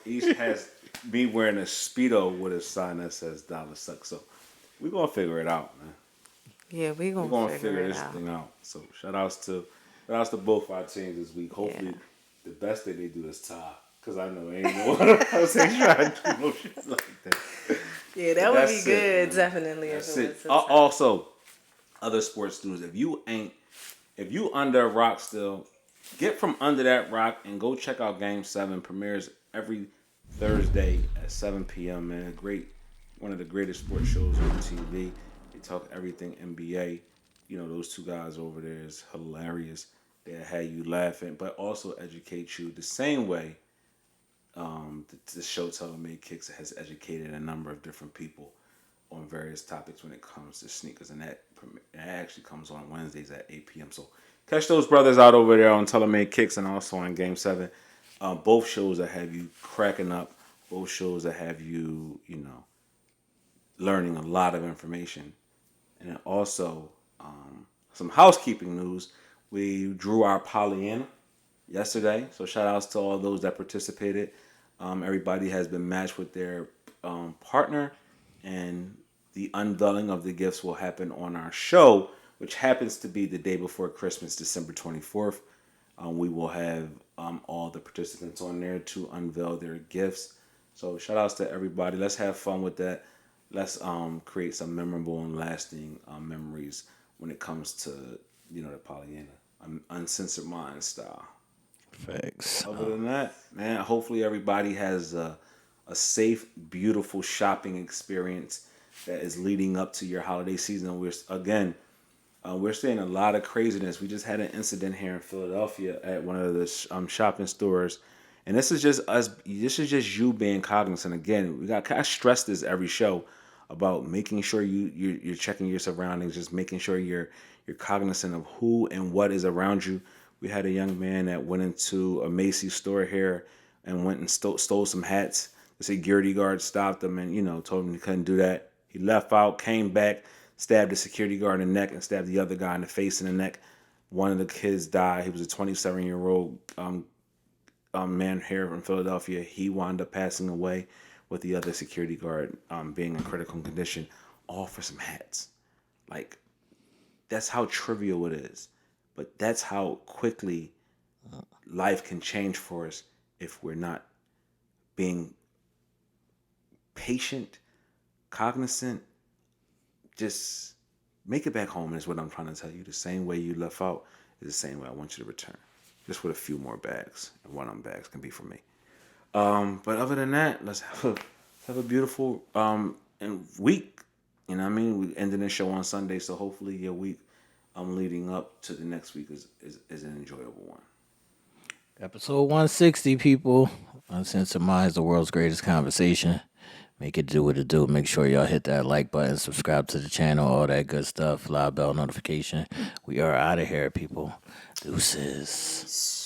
each has me wearing a Speedo with a sign that says Dallas sucks. So we're gonna figure it out, man. Yeah, we're gonna figure this thing out. So shout outs to both our teams this week. Hopefully the best thing they do is tie. Because I know ain't no one else ain't trying to do no shit like that. Yeah, that would be good, definitely. That's it. Also, other sports news. If you under a rock still, get from under that rock and go check out Game 7. Premieres every Thursday at 7 p.m. Man, one of the greatest sports shows on TV. They talk everything NBA. Those two guys over there is hilarious. They have you laughing, but also educate you the same way. The show Telemark Kicks has educated a number of different people on various topics when it comes to sneakers, and that actually comes on Wednesdays at 8 p.m. So catch those brothers out over there on Telemark Kicks and also on Game 7. Both shows that have you cracking up. Both shows that have you, learning a lot of information. And then also some housekeeping news. We drew our Pollyanna yesterday, so shout outs to all those that participated. Everybody has been matched with their partner, and the unveiling of the gifts will happen on our show, which happens to be the day before Christmas, December 24th. We will have all the participants on there to unveil their gifts. So shout outs to everybody. Let's have fun with that. Let's create some memorable and lasting memories when it comes to the Pollyanna, Uncensored Minds style. Facts. Other than that, man, hopefully everybody has a safe, beautiful shopping experience that is leading up to your holiday season. We're seeing a lot of craziness. We just had an incident here in Philadelphia at one of the shopping stores, and this is just us. This is just you being cognizant. Again, I stress this every show about making sure you're checking your surroundings, just making sure you're cognizant of who and what is around you. We had a young man that went into a Macy's store here and went and stole some hats. The security guard stopped him and, told him he couldn't do that. He left out, came back, stabbed the security guard in the neck and stabbed the other guy in the face and the neck. One of the kids died. He was a 27-year-old man here in Philadelphia. He wound up passing away with the other security guard being in critical condition, all for some hats. Like, that's how trivial it is. But that's how quickly life can change for us if we're not being patient, cognizant. Just make it back home is what I'm trying to tell you. The same way you left out is the same way I want you to return. Just with a few more bags. And one of them bags can be for me. But other than that, let's have a beautiful week. You know what I mean? We ended the show on Sunday, so hopefully your week leading up to the next week is an enjoyable one. Episode 160, people. Uncensored Minds, the world's greatest conversation. Make it do what it do. Make sure y'all hit that like button, subscribe to the channel, all that good stuff. Live bell notification. We are out of here, people. Deuces.